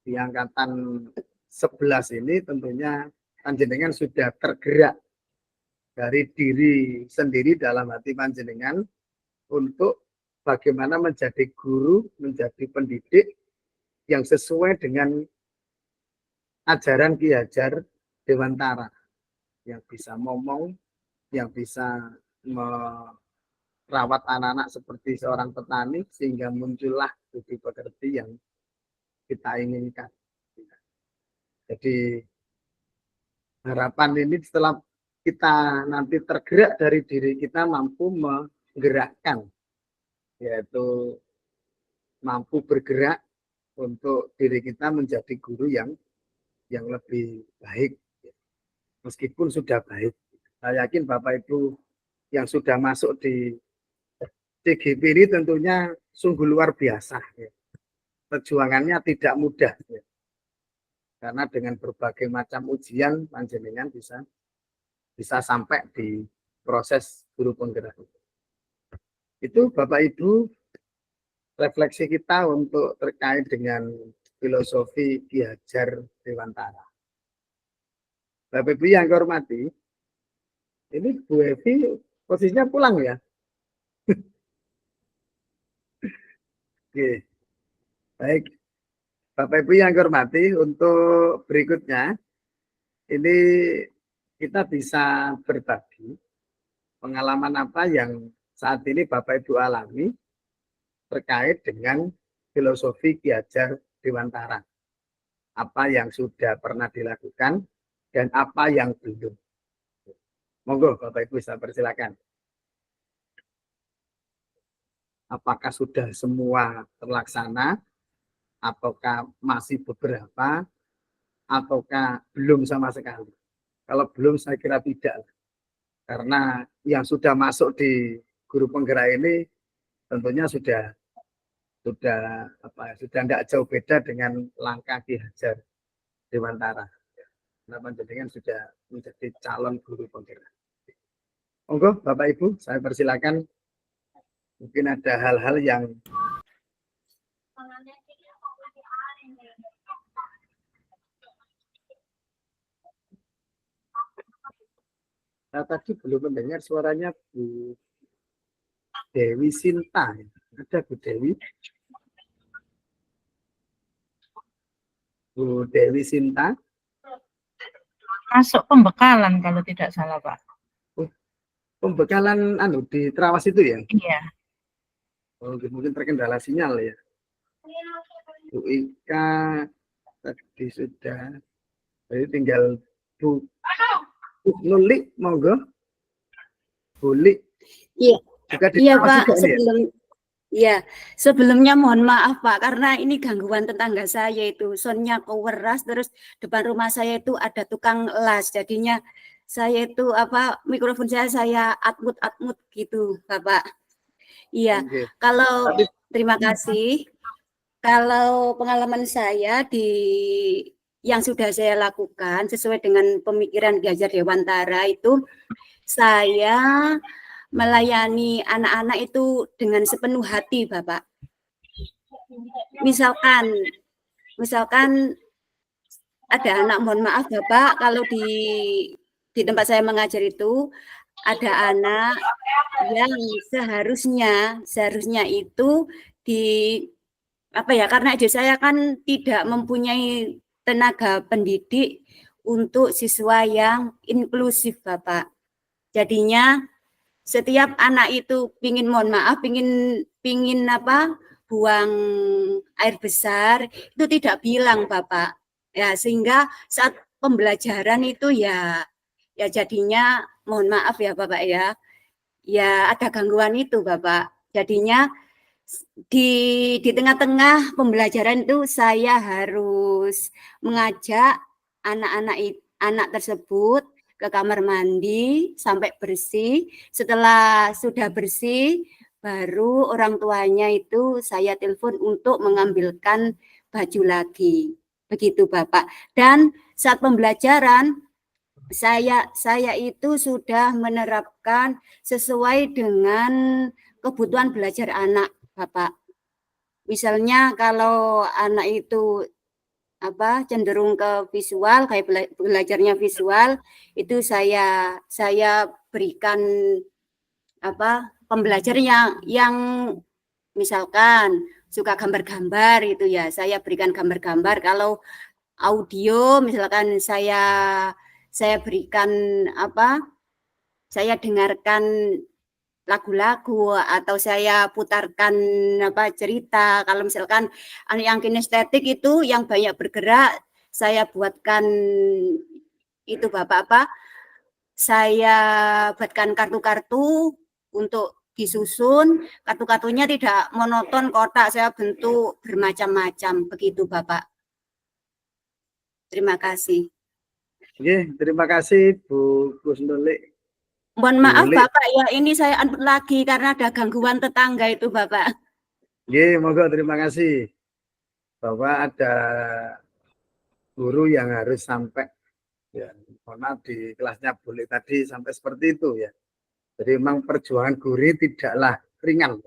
di angkatan 11 ini, tentunya panjenengan sudah tergerak dari diri sendiri dalam hati panjenengan untuk bagaimana menjadi guru, menjadi pendidik yang sesuai dengan ajaran Ki Hajar Dewantara, yang bisa ngomong, yang bisa merawat anak-anak seperti seorang petani sehingga muncullah budi pekerti yang kita inginkan. Jadi harapan ini setelah kita nanti tergerak dari diri kita mampu menggerakkan, yaitu mampu bergerak untuk diri kita menjadi guru yang lebih baik, meskipun sudah baik. Saya yakin Bapak Ibu yang sudah masuk di CGP ini tentunya sungguh luar biasa. Perjuangannya tidak mudah. Karena dengan berbagai macam ujian, panjenengan bisa sampai di proses guru penggerak. Itu Bapak Ibu refleksi kita untuk terkait dengan filosofi Ki Hajar Dewantara. Bapak Ibu yang kami hormati, ini Bu Evi posisinya pulang ya. Oke. Baik. Bapak Ibu yang kami hormati, untuk berikutnya ini kita bisa berbagi pengalaman apa yang saat ini Bapak Ibu alami terkait dengan filosofi Ki Hajar Dewantara. Apa yang sudah pernah dilakukan dan apa yang belum. Monggo Bapak Ibu saya persilakan. Apakah sudah semua terlaksana? Ataukah masih beberapa? Ataukah belum sama sekali? Kalau belum saya kira tidak. Karena yang sudah masuk di guru penggerak ini tentunya sudah tidak jauh beda dengan langkah Ki Hajar Dewantara. Nah, panjenengan sudah menjadi calon guru penggerak. Monggo Bapak Ibu, saya persilakan. Mungkin ada hal-hal yang saya tadi belum mendengar suaranya Bu Dewi Sinta. Ada Bu Dewi? Bu Dewi Sinta. Masuk pembekalan kalau tidak salah, Pak. Pembekalan di Trawas itu ya? Iya. Oh, mungkin terkendala sinyal ya. Bu Ika tadi sudah. Jadi tinggal Bu Nuli, monggo. Buli. Iya. Juga di Iya Trawas Pak, juga ya? ya, sebelumnya mohon maaf Pak, karena ini gangguan tetangga saya itu, soundnya keweras, terus depan rumah saya itu ada tukang las, jadinya saya itu mikrofon saya atmut gitu, Bapak. Iya, Oke. kalau terima kasih. Kalau pengalaman saya yang sudah saya lakukan sesuai dengan pemikiran Ki Hajar Dewantara itu, saya melayani anak-anak itu dengan sepenuh hati, Bapak. Misalkan ada anak, mohon maaf Bapak, kalau di tempat saya mengajar itu ada anak yang seharusnya itu karena aja saya kan tidak mempunyai tenaga pendidik untuk siswa yang inklusif, Bapak. Jadinya setiap anak itu pingin buang air besar itu tidak bilang, Bapak. Ya, sehingga saat pembelajaran itu ya jadinya mohon maaf ya Bapak ya ada gangguan itu, Bapak. Jadinya di tengah-tengah pembelajaran itu saya harus mengajak anak tersebut ke kamar mandi sampai bersih. Setelah sudah bersih, baru orang tuanya itu saya telepon untuk mengambilkan baju lagi. Begitu Bapak. Dan saat pembelajaran saya itu sudah menerapkan sesuai dengan kebutuhan belajar anak, Bapak. Misalnya kalau anak itu cenderung ke visual, kayak belajarnya visual, itu saya berikan pembelajaran yang misalkan suka gambar-gambar itu ya, saya berikan gambar-gambar. Kalau audio misalkan saya berikan saya dengarkan lagu-lagu atau saya putarkan cerita. Kalau misalkan yang kinestetik itu yang banyak bergerak, saya buatkan itu Bapak saya buatkan kartu-kartu untuk disusun. Kartu-kartunya tidak monoton kotak, saya bentuk bermacam-macam begitu Bapak. Terima kasih. Oke, terima kasih Bu Nuli. Mohon maaf Bapak ya, ini saya unmute lagi karena ada gangguan tetangga itu Bapak. Oke, monggo terima kasih. Bahwa ada guru yang harus sampai ya, mohon maaf di kelasnya boleh tadi sampai seperti itu ya. Jadi memang perjuangan guru tidaklah ringan.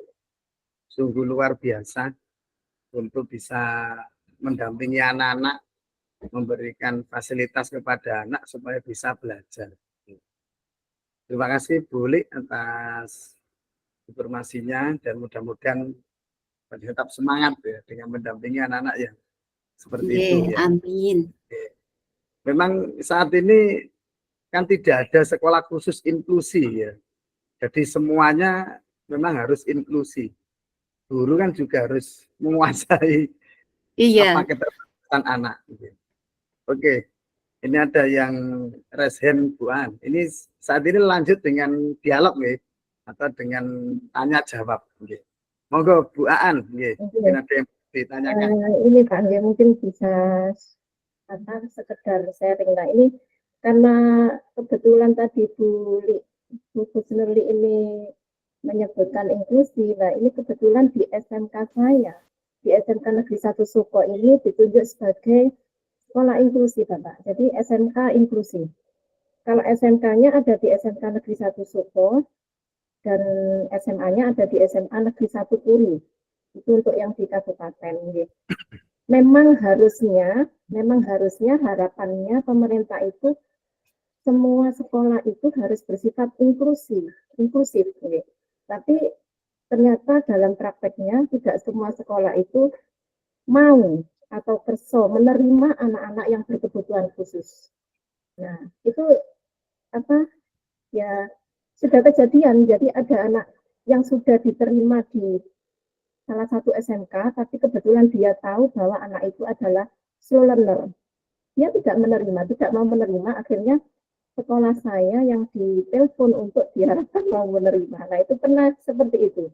Sungguh luar biasa untuk bisa mendampingi anak-anak, memberikan fasilitas kepada anak supaya bisa belajar. Terima kasih Bu Li atas informasinya dan mudah-mudahan tetap semangat ya dengan mendampingi anak-anak yang seperti itu ya. Amin. Memang saat ini kan tidak ada sekolah khusus inklusi ya. Jadi semuanya memang harus inklusi. Guru kan juga harus menguasai keterbatasan anak. Oke, ini ada yang raise hand Bu An. Ini saat ini lanjut dengan dialog nih, atau dengan tanya jawab. Monggo Bu Aan, mungkin ada yang ditanyakan. Ini Pak, mungkin bisa sekedar sharing. Nah ini karena kebetulan tadi Bu Nuli ini menyebutkan inklusi. Nah ini kebetulan di SMK saya, di SMK Negeri 1 Suko ini ditunjuk sebagai sekolah inklusi Bapak. Jadi SMK inklusi. Kalau SMK-nya ada di SMK Negeri 1 Suko dan SMA-nya ada di SMA Negeri 1 Puri. Itu untuk yang di kabupaten. Memang harusnya harapannya pemerintah itu semua sekolah itu harus bersifat inklusif. Tapi ternyata dalam prakteknya tidak semua sekolah itu mau atau kerso menerima anak-anak yang berkebutuhan khusus. Nah, itu apa ya sudah kejadian. Jadi ada anak yang sudah diterima di salah satu SMK, tapi kebetulan dia tahu bahwa anak itu adalah slow learner. Dia tidak mau menerima, akhirnya sekolah saya yang ditelepon untuk diharapkan mau menerima. Nah, itu pernah seperti itu.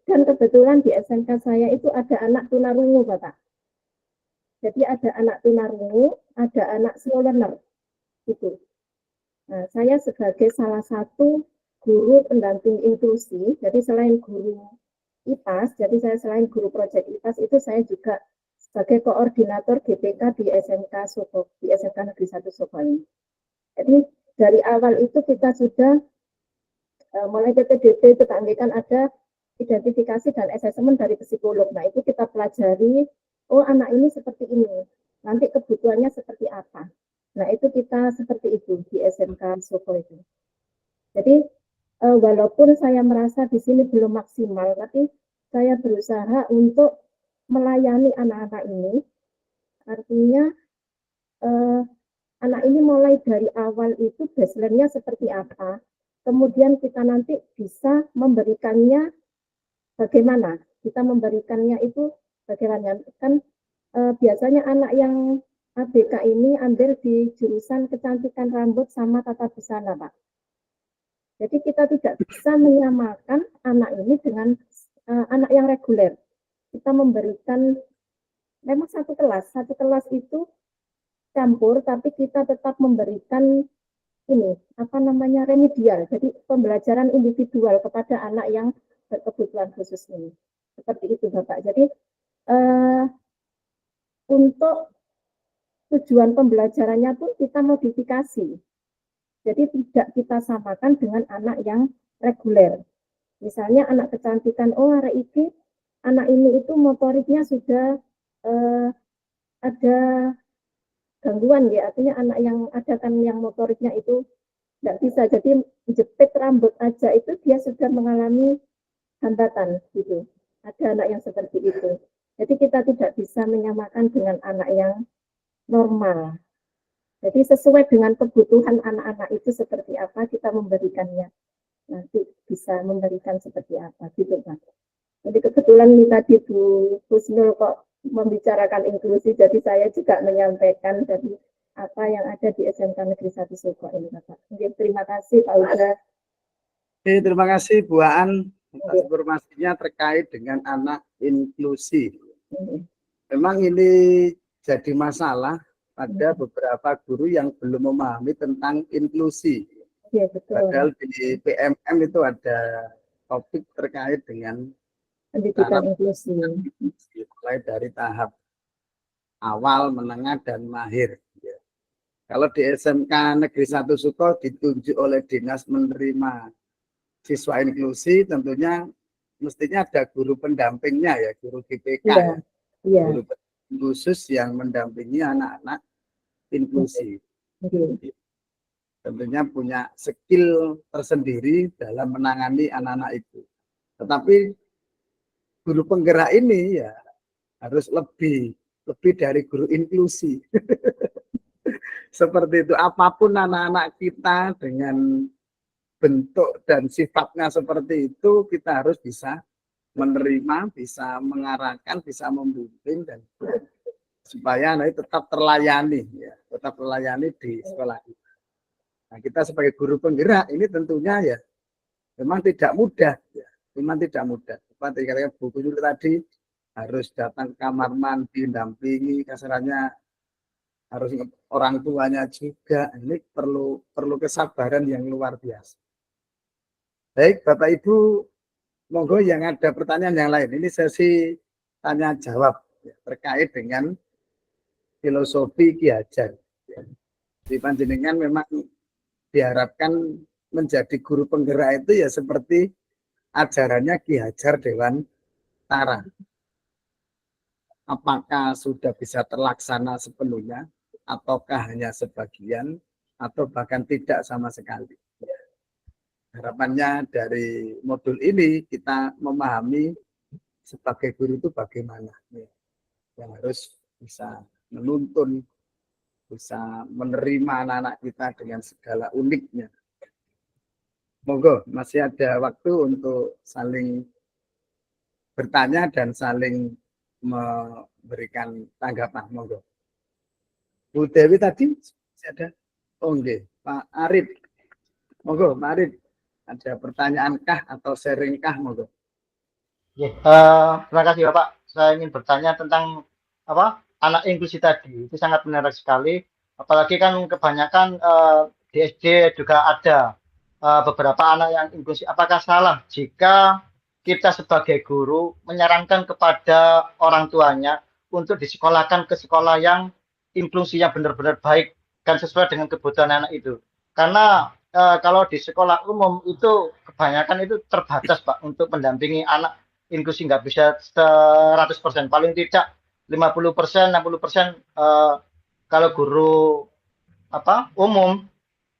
Dan kebetulan di SMK saya itu ada anak tunarungu, Bapak. Jadi ada anak tunarungu, ada anak slow learner. Gitu. Nah, saya sebagai salah satu guru pendamping inklusi, jadi selain guru IPAS, jadi saya selain guru proyek IPAS itu saya juga sebagai koordinator GPK di SMK Soko, di SMK Negeri 1 Soko ini. Jadi dari awal itu kita sudah mulai PPDB kita anggakan ada identifikasi dan asesmen dari psikolog. Nah, itu kita pelajari, oh anak ini seperti ini, nanti kebutuhannya seperti apa. Nah, itu kita seperti itu di SMK Soko itu. Jadi, walaupun saya merasa di sini belum maksimal, tapi saya berusaha untuk melayani anak-anak ini. Artinya, anak ini mulai dari awal itu baseline-nya seperti apa. Kemudian kita nanti bisa memberikannya bagaimana. Kita memberikannya itu bagaimana. Kan biasanya anak yang ABK ini ambil di jurusan kecantikan rambut sama tata busana, Pak. Jadi kita tidak bisa menyamakan anak ini dengan anak yang reguler. Kita memberikan memang satu kelas itu campur, tapi kita tetap memberikan ini apa namanya remedial. Jadi pembelajaran individual kepada anak yang berkebutuhan khusus ini. Seperti itu, Bapak. Jadi untuk tujuan pembelajarannya pun kita modifikasi. Jadi tidak kita samakan dengan anak yang reguler. Misalnya anak kecantikan, oh hari ini anak ini itu motoriknya sudah ada gangguan ya, artinya anak yang ada kan yang motoriknya itu tidak bisa. Jadi jepit rambut aja itu dia sudah mengalami hambatan gitu. Ada anak yang seperti itu. Jadi kita tidak bisa menyamakan dengan anak yang normal. Jadi sesuai dengan kebutuhan anak-anak itu seperti apa kita memberikannya. Nanti bisa memberikan seperti apa gitu, Pak. Jadi kebetulan ini tadi Bu Husnul kok membicarakan inklusi, jadi saya juga menyampaikan dari apa yang ada di SMK Negeri 1 Soko ini, Bapak. Terima kasih, Pak Uda. Oke, terima kasih Bu Aan atas informasinya terkait dengan anak inklusi. Memang ini jadi masalah pada beberapa guru yang belum memahami tentang inklusi. Ya, betul. Padahal di PMM itu ada topik terkait dengan pendidikan inklusi. Mulai dari tahap awal, menengah, dan mahir. Ya. Kalau di SMK Negeri 1 Soko ditunjuk oleh dinas menerima siswa inklusi, tentunya mestinya ada guru pendampingnya ya, guru GPK ya. Ya. Guru khusus yang mendampingi anak-anak inklusi. Tentunya punya skill tersendiri dalam menangani anak-anak itu. Tetapi guru penggerak ini ya harus lebih dari guru inklusi. Seperti itu, apapun anak-anak kita dengan bentuk dan sifatnya seperti itu, kita harus bisa menerima, bisa mengarahkan, bisa membimbing, dan supaya nanti tetap terlayani, ya, tetap terlayani di sekolah kita. Nah, kita sebagai guru penggerak ini tentunya ya memang tidak mudah, ya, memang tidak mudah. Seperti kata Bu Guru tadi, harus datang ke kamar mandi, dampingi, kasarannya harus orang tuanya juga. Ini perlu kesabaran yang luar biasa. Baik, Bapak Ibu, monggo yang ada pertanyaan yang lain. Ini sesi tanya jawab ya, terkait dengan filosofi Ki Hajar. Di panjenengan memang diharapkan menjadi guru penggerak itu ya seperti ajarannya Ki Hajar Dewantara. Apakah sudah bisa terlaksana sepenuhnya, ataukah hanya sebagian, atau bahkan tidak sama sekali. Harapannya dari modul ini kita memahami sebagai guru itu bagaimana yang harus bisa menuntun, bisa menerima anak-anak kita dengan segala uniknya. Monggo, masih ada waktu untuk saling bertanya dan saling memberikan tanggapan. Monggo. Bu Dewi tadi masih ada? Oh, nggih. Pak Arif. Monggo, Pak Arif. Ada pertanyaankah atau sharingkah? Monggo. Terima kasih Bapak. Saya ingin bertanya tentang anak inklusi tadi. Itu sangat menarik sekali. Apalagi kan kebanyakan di SD juga ada beberapa anak yang inklusi. Apakah salah jika kita sebagai guru menyarankan kepada orang tuanya untuk disekolahkan ke sekolah yang inklusinya benar-benar baik dan sesuai dengan kebutuhan anak itu? Karena kalau di sekolah umum itu kebanyakan itu terbatas Pak untuk mendampingi anak inklusi, nggak bisa 100%, paling tidak 50%, 60% kalau guru umum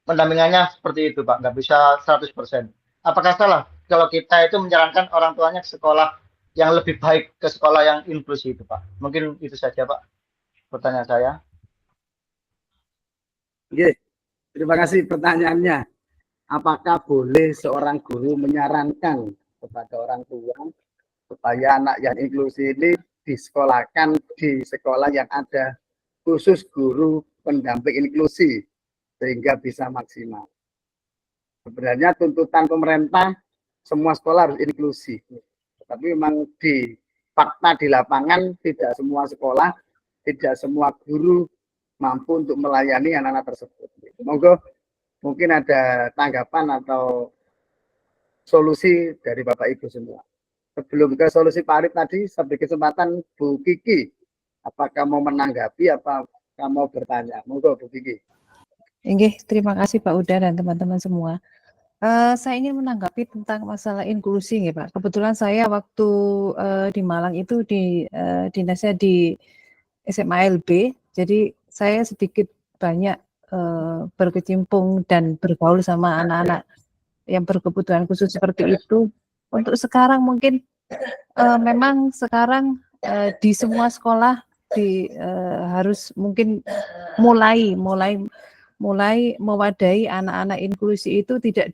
pendampingannya seperti itu Pak, nggak bisa 100%. Apakah salah kalau kita itu menyarankan orang tuanya ke sekolah yang lebih baik, ke sekolah yang inklusi itu Pak? Mungkin itu saja Pak pertanyaan saya. Oke, terima kasih pertanyaannya. Apakah boleh seorang guru menyarankan kepada orang tua supaya anak yang inklusi ini disekolahkan di sekolah yang ada khusus guru pendamping inklusi sehingga bisa maksimal? Sebenarnya tuntutan pemerintah semua sekolah harus inklusi, tapi memang di fakta di lapangan tidak semua sekolah, tidak semua guru mampu untuk melayani anak-anak tersebut. Monggo, mungkin ada tanggapan atau solusi dari Bapak Ibu semua. Sebelum ke solusi Pak Arif tadi, saya beri kesempatan Bu Kiki. Apakah mau menanggapi, apakah mau bertanya? Monggo Bu Kiki. Oke, terima kasih Pak Uda dan teman-teman semua. Saya ingin menanggapi tentang masalah inklusi ya Pak. Kebetulan saya waktu di Malang itu dinasnya di SMA LB, jadi saya sedikit banyak berkecimpung dan bergaul sama anak-anak yang berkebutuhan khusus seperti itu. Untuk sekarang mungkin memang sekarang di semua sekolah harus mungkin mulai mewadahi anak-anak inklusi itu tidak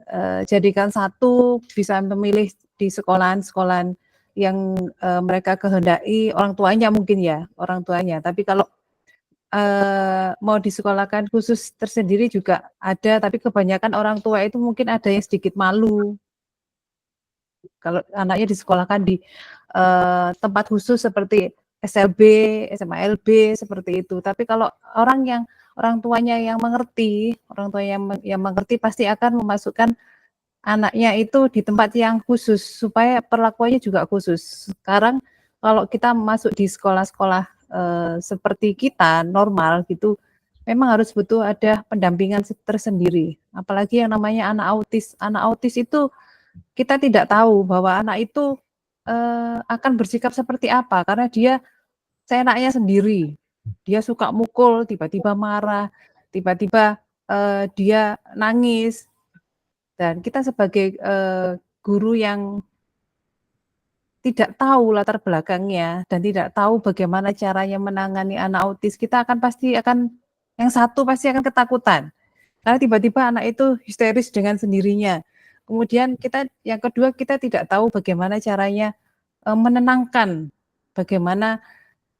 dijadikan satu, bisa memilih di sekolahan-sekolahan yang mereka kehendaki orang tuanya mungkin ya, orang tuanya. Tapi kalau mau disekolahkan khusus tersendiri juga ada, tapi kebanyakan orang tua itu mungkin ada yang sedikit malu kalau anaknya disekolahkan di tempat khusus seperti SLB, SMA LB seperti itu. Tapi kalau orang tuanya yang mengerti, orang tua yang mengerti pasti akan memasukkan anaknya itu di tempat yang khusus supaya perlakuannya juga khusus. Sekarang kalau kita masuk di sekolah-sekolah seperti kita normal gitu, memang harus butuh ada pendampingan tersendiri. Apalagi yang namanya anak autis. Anak autis itu kita tidak tahu bahwa anak itu akan bersikap seperti apa karena dia seenaknya sendiri. Dia suka mukul, tiba-tiba marah, tiba-tiba dia nangis. Dan kita sebagai guru yang tidak tahu latar belakangnya dan tidak tahu bagaimana caranya menangani anak autis, kita pasti akan ketakutan. Karena tiba-tiba anak itu histeris dengan sendirinya. Kemudian yang kedua kita tidak tahu bagaimana caranya menenangkan, bagaimana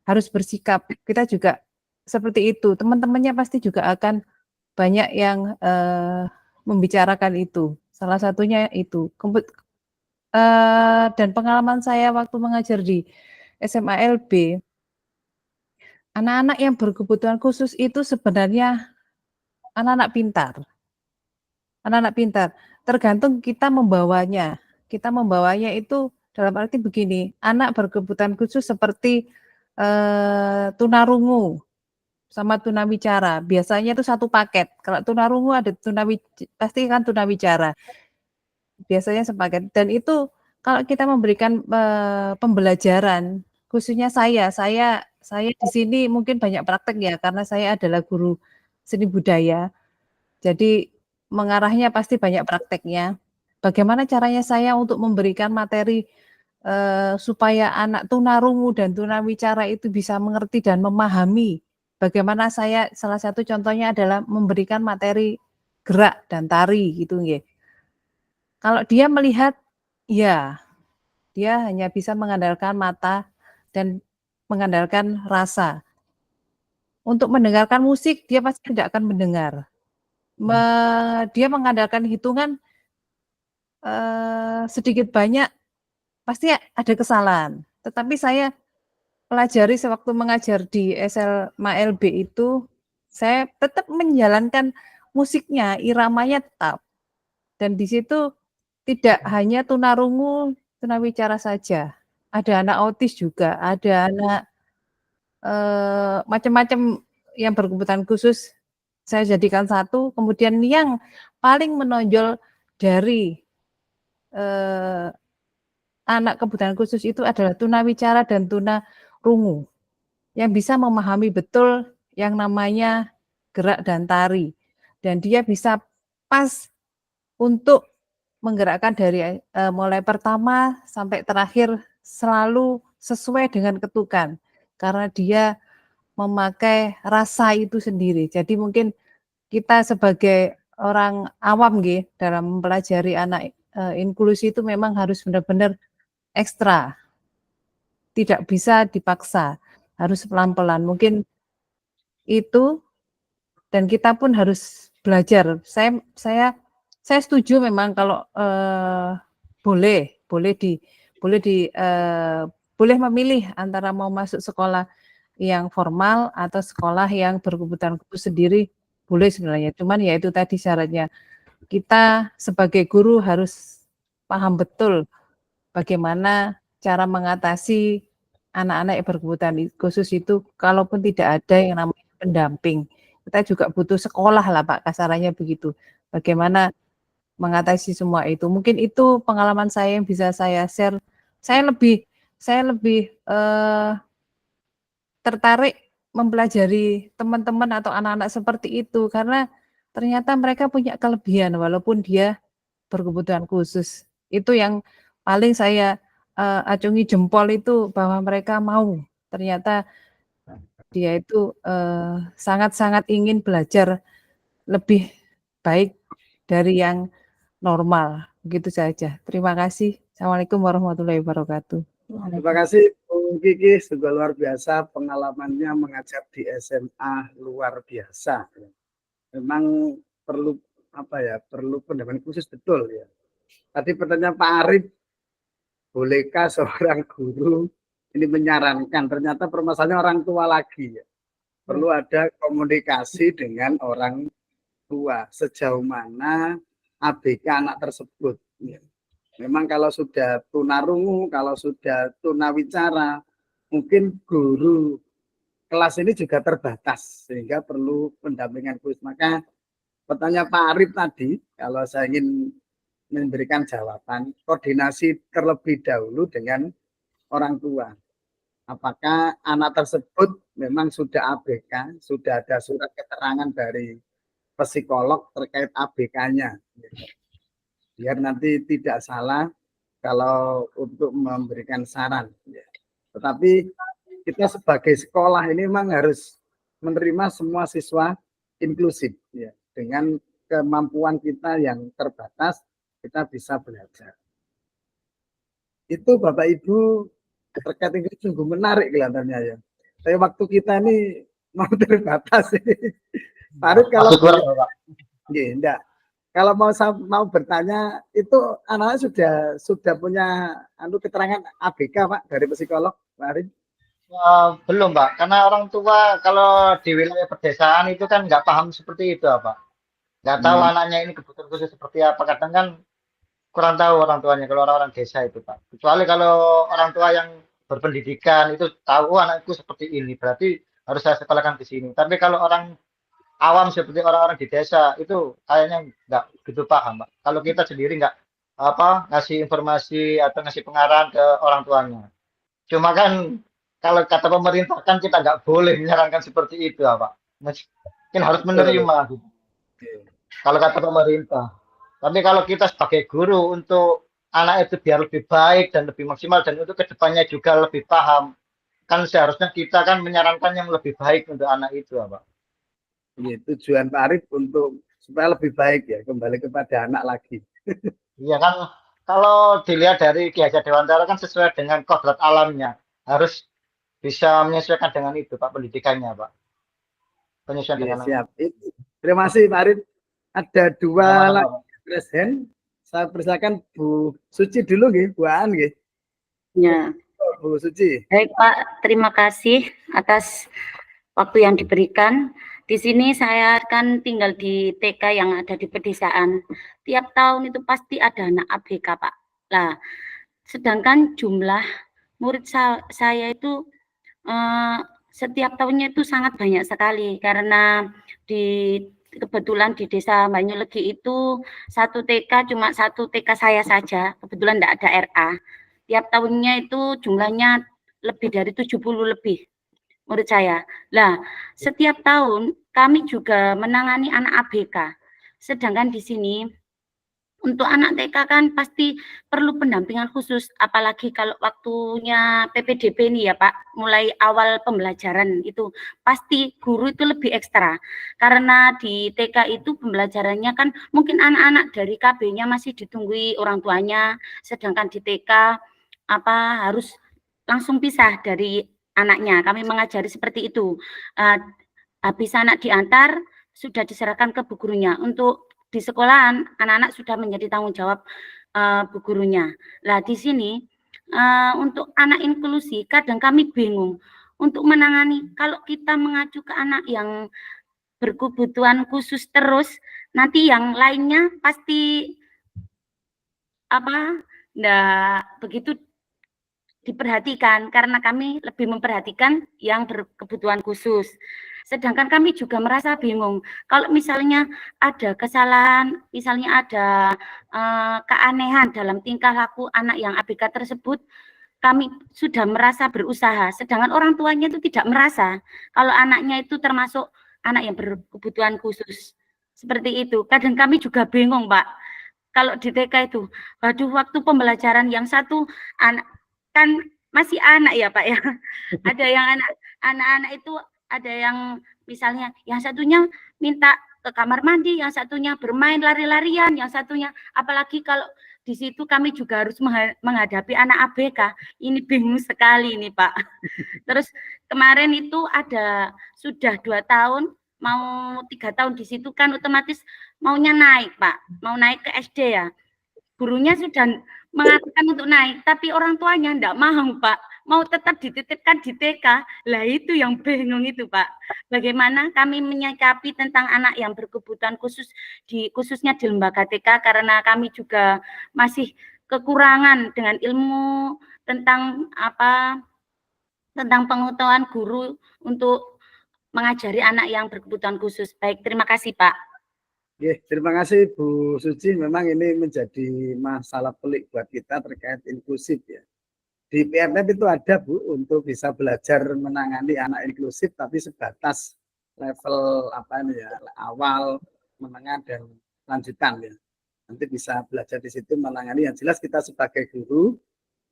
harus bersikap. Kita juga seperti itu. Teman-temannya pasti juga akan banyak yang membicarakan itu. Salah satunya itu. Dan pengalaman saya waktu mengajar di SMA LB, anak-anak yang berkebutuhan khusus itu sebenarnya anak-anak pintar. Anak-anak pintar, tergantung kita membawanya. Kita membawanya itu dalam arti begini, anak berkebutuhan khusus seperti tunarungu sama tunawicara. Biasanya itu satu paket. Kalau tunarungu ada pasti kan tunawicara. Biasanya sepaket. Dan itu kalau kita memberikan pembelajaran, khususnya saya di sini mungkin banyak praktek ya, karena saya adalah guru seni budaya. Jadi mengarahnya pasti banyak prakteknya. Bagaimana caranya saya untuk memberikan materi supaya anak tunarungu dan tunawicara itu bisa mengerti dan memahami bagaimana saya salah satu contohnya adalah memberikan materi gerak dan tari gitu nggih. Kalau dia melihat, ya dia hanya bisa mengandalkan mata dan mengandalkan rasa. Untuk mendengarkan musik dia pasti tidak akan mendengar. Dia mengandalkan hitungan sedikit banyak pasti ada kesalahan. Tetapi saya pelajari sewaktu mengajar di SMA LB itu, saya tetap menjalankan musiknya, iramanya tetap. Dan di situ tidak hanya tunarungu, tunawicara saja. Ada anak autis juga, ada anak macam-macam yang berkebutuhan khusus. Saya jadikan satu, kemudian yang paling menonjol dari anak kebutuhan khusus itu adalah tunawicara dan tunarungu yang bisa memahami betul yang namanya gerak dan tari, dan dia bisa pas untuk menggerakkan dari mulai pertama sampai terakhir selalu sesuai dengan ketukan karena dia memakai rasa itu sendiri. Jadi mungkin kita sebagai orang awam nggih dalam mempelajari anak inklusi itu memang harus benar-benar ekstra. Tidak bisa dipaksa, harus pelan-pelan. Mungkin itu dan kita pun harus belajar. Saya setuju memang kalau boleh memilih antara mau masuk sekolah yang formal atau sekolah yang berkebutuhan khusus sendiri, boleh sebenarnya. Cuman ya itu tadi syaratnya. Kita sebagai guru harus paham betul bagaimana cara mengatasi anak-anak yang berkebutuhan khusus itu, kalaupun tidak ada yang namanya pendamping. Kita juga butuh sekolah lah Pak, kasarannya begitu. Bagaimana mengatasi semua itu. Mungkin itu pengalaman saya yang bisa saya share. Saya lebih tertarik mempelajari teman-teman atau anak-anak seperti itu karena ternyata mereka punya kelebihan walaupun dia berkebutuhan khusus. Itu yang paling saya acungi jempol itu bahwa mereka mau. Ternyata dia itu sangat-sangat ingin belajar lebih baik dari yang normal. Begitu saja. Terima kasih. Assalamualaikum warahmatullahi wabarakatuh. Terima kasih Bu Kiki, juga luar biasa pengalamannya mengajar di SMA, luar biasa. Memang perlu perlu pendampingan khusus betul ya. Tadi pertanyaan Pak Arif, bolehkah seorang guru ini menyarankan? Ternyata permasalahannya orang tua lagi ya. Perlu ada komunikasi dengan orang tua sejauh mana ABK anak tersebut. Ya. Memang kalau sudah tunarungu, kalau sudah tunawicara, mungkin guru kelas ini juga terbatas sehingga perlu pendampingan khusus. Maka pertanyaan Pak Arif tadi, kalau saya ingin memberikan jawaban, koordinasi terlebih dahulu dengan orang tua. Apakah anak tersebut memang sudah ABK, sudah ada surat keterangan dari psikolog terkait ABK-nya. Biar nanti tidak salah kalau untuk memberikan saran. Tetapi kita sebagai sekolah ini memang harus menerima semua siswa inklusif. Ya. Dengan kemampuan kita yang terbatas, kita bisa belajar. Itu Bapak Ibu terkait ini sungguh menarik kelihatannya ya. Tapi waktu kita ini mau terbatas. Pak kalau enggak. Kalau mau bertanya itu anak-anak sudah punya keterangan ABK Pak dari psikolog Pak Arif? Belum Pak, karena orang tua kalau di wilayah pedesaan itu kan nggak paham seperti itu Pak. Nggak tahu anaknya ini kebutuhan khusus seperti apa. Kadang kan kurang tahu orang tuanya kalau orang-orang desa itu Pak. Kecuali kalau orang tua yang berpendidikan itu tahu anakku seperti ini, berarti harus saya sekolahkan di sini. Tapi kalau orang awam seperti orang-orang di desa itu kayaknya nggak begitu paham Pak. Kalau kita sendiri nggak ngasih informasi atau ngasih pengarahan ke orang tuanya. Cuma kan kalau kata pemerintah kan kita nggak boleh menyarankan seperti itu Pak. Mungkin harus menerima gitu. Kalau kata pemerintah. Tapi kalau kita sebagai guru untuk anak itu biar lebih baik dan lebih maksimal dan untuk kedepannya juga lebih paham. Kan seharusnya kita kan menyarankan yang lebih baik untuk anak itu, Pak. Ya, tujuan Pak Arif untuk supaya lebih baik ya, kembali kepada anak lagi. Iya kan, kalau dilihat dari Ki Hajar Dewantara kan sesuai dengan kodrat alamnya, harus bisa menyesuaikan dengan itu, Pak, pendidikannya, Pak. Penyesuaian Ya, dengan siap. Terima kasih Pak Arif. Ada dua Sama-sama, lagi presiden. Saya persilakan Bu Suci dulu nggih, Bu Aan nggih. Ya. Bu Suci. Baik Pak, terima kasih atas waktu yang diberikan. Di sini saya kan tinggal di TK yang ada di pedesaan. Tiap tahun itu pasti ada anak ABK, Pak. Lah, sedangkan jumlah murid saya itu setiap tahunnya itu sangat banyak sekali karena kebetulan di desa Banyulegi itu satu TK cuma satu TK saya saja, kebetulan tidak ada RA. Tiap tahunnya itu jumlahnya lebih dari 70 lebih murid saya. Lah, setiap tahun kami juga menangani anak ABK. Sedangkan di sini untuk anak TK kan pasti perlu pendampingan khusus, apalagi kalau waktunya PPDB ini ya Pak, mulai awal pembelajaran itu pasti guru itu lebih ekstra. Karena di TK itu pembelajarannya kan mungkin anak-anak dari KB-nya masih ditunggui orang tuanya, sedangkan di TK harus langsung pisah dari anaknya. Kami mengajari seperti itu. Habis anak diantar sudah diserahkan ke bu gurunya. Untuk di sekolahan anak-anak sudah menjadi tanggung jawab bu gurunya. Lah di sini untuk anak inklusi kadang kami bingung untuk menangani. Kalau kita mengacu ke anak yang berkebutuhan khusus terus, nanti yang lainnya pasti enggak begitu diperhatikan karena kami lebih memperhatikan yang berkebutuhan khusus. Sedangkan kami juga merasa bingung kalau misalnya ada kesalahan, misalnya ada keanehan dalam tingkah laku anak yang ABK tersebut, kami sudah merasa berusaha, sedangkan orang tuanya itu tidak merasa kalau anaknya itu termasuk anak yang berkebutuhan khusus. Seperti itu. Kadang kami juga bingung, Pak. Kalau di TK itu, waduh waktu pembelajaran yang satu anak kan masih anak ya Pak ya. Ada yang anak-anak itu ada yang misalnya yang satunya minta ke kamar mandi, yang satunya bermain lari-larian, yang satunya apalagi kalau di situ kami juga harus menghadapi anak ABK. Ini bingung sekali ini Pak. Terus kemarin itu ada sudah 2 tahun mau 3 tahun di situ kan otomatis maunya naik Pak, mau naik ke SD ya. Gurunya sudah mengatakan untuk naik, tapi orang tuanya enggak mau Pak, mau tetap dititipkan di TK. Lah itu yang bingung itu Pak. Bagaimana kami menyikapi tentang anak yang berkebutuhan khusus khususnya di lembaga TK karena kami juga masih kekurangan dengan ilmu tentang tentang pengetahuan guru untuk mengajari anak yang berkebutuhan khusus. Baik, terima kasih Pak. Terima kasih Bu Suci. Memang ini menjadi masalah pelik buat kita terkait inklusif ya. Di PMF itu ada Bu untuk bisa belajar menangani anak inklusif tapi sebatas level awal, menengah dan lanjutan ya. Nanti bisa belajar di situ menangani. Yang jelas kita sebagai guru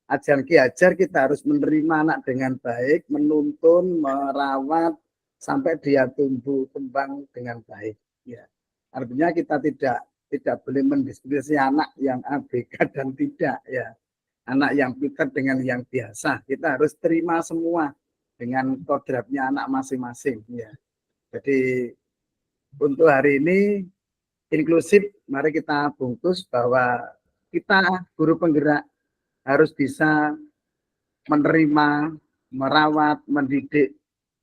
ajaran Ki Hajar kita harus menerima anak dengan baik, menuntun, merawat sampai dia tumbuh kembang dengan baik ya. Artinya kita tidak boleh mendiskriminasi anak yang ABK dan tidak ya. Anak yang pintar dengan yang biasa. Kita harus terima semua dengan kodratnya anak masing-masing ya. Jadi untuk hari ini inklusif, mari kita bungkus bahwa kita guru penggerak harus bisa menerima, merawat, mendidik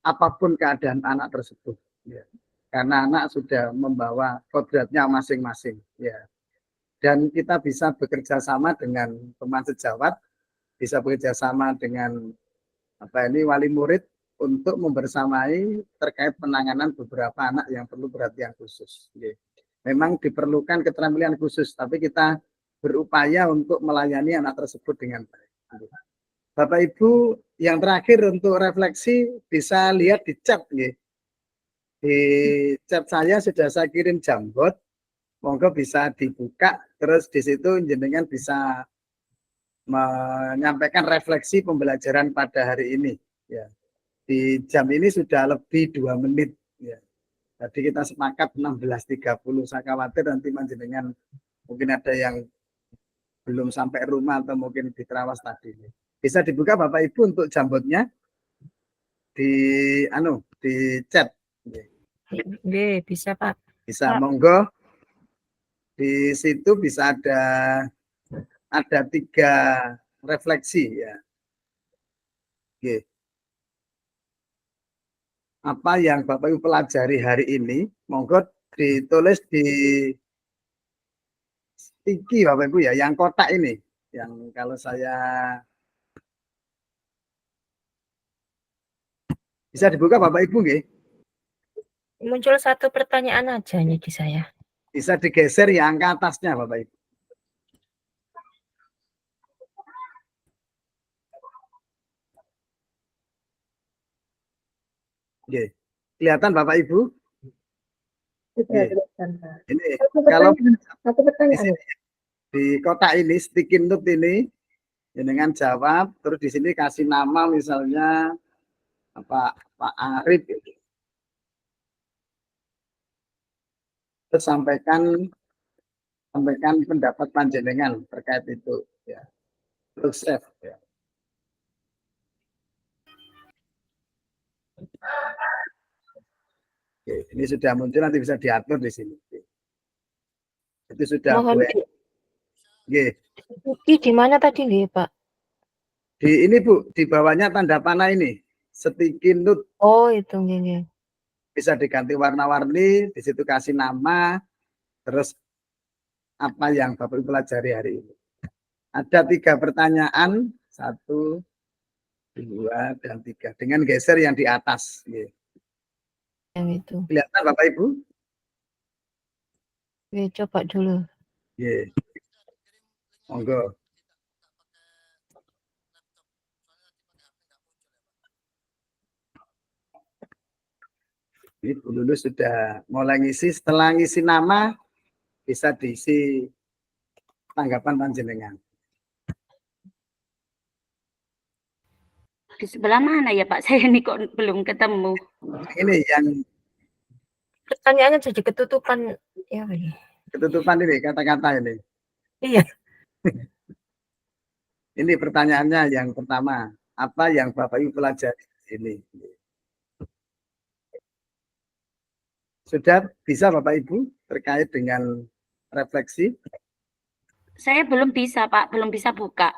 apapun keadaan anak tersebut ya. Karena anak sudah membawa kodratnya masing-masing ya. Dan kita bisa bekerja sama dengan teman sejawat, bisa bekerja sama dengan wali murid untuk membersamai terkait penanganan beberapa anak yang perlu perhatian khusus. Memang diperlukan keterampilan khusus, tapi kita berupaya untuk melayani anak tersebut dengan baik. Bapak Ibu, yang terakhir untuk refleksi bisa lihat di chat nih. Di chat saya sudah saya kirim jambot, monggo bisa dibuka, terus di situ jenengan bisa menyampaikan refleksi pembelajaran pada hari ini. Ya, di jam ini sudah lebih 2 menit. Ya. Jadi kita sepakat 16.30. Saya khawatir nanti panjenengan mungkin ada yang belum sampai rumah atau mungkin di Trawas tadi. Bisa dibuka Bapak Ibu untuk jambotnya di chat. Nggih, bisa Pak. Bisa, monggo. Di situ bisa ada 3 refleksi ya. Oke. Apa yang Bapak Ibu pelajari hari ini, monggo ditulis di sticky Bapak Ibu ya, yang kotak ini, yang kalau saya bisa dibuka Bapak Ibu nggih? Muncul satu pertanyaan aja nih di saya. Bisa digeser yang ke atasnya Bapak Ibu. Oke. Kelihatan Bapak Ibu? Sudah Oke. kelihatan, Pak. Ini Satu kalau pertanyaan. di kotak ini sticky note ini dengan jawab, terus di sini kasih nama misalnya Pak Arif, terus sampaikan pendapat panjenengan terkait itu ya, terus save ya. Oke, ini sudah muncul, nanti bisa diatur di sini. Itu sudah Mohon di mana tadi nggih Pak? Di ini Bu, di bawahnya tanda panah ini, sticky note. Oh itu nggih. Bisa diganti warna-warni, di situ kasih nama, terus apa yang Bapak Ibu pelajari hari ini. Ada 3 pertanyaan, 1, 2, dan 3. Dengan geser yang di atas. Yang itu. Kelihatan Bapak Ibu? Oke, coba dulu. Monggo. Ini Bu Lulus sudah mulai ngisi. Setelah ngisi nama, bisa diisi tanggapan panjenengan. Di sebelah mana ya Pak? Saya ini kok belum ketemu. Ini yang pertanyaannya jadi ketutupan ya ini. Ketutupan ini kata-kata ini. Iya. Ini pertanyaannya yang pertama. Apa yang Bapak Ibu pelajari ini? Sudah bisa Bapak Ibu terkait dengan refleksi? Saya belum bisa Pak, belum bisa buka.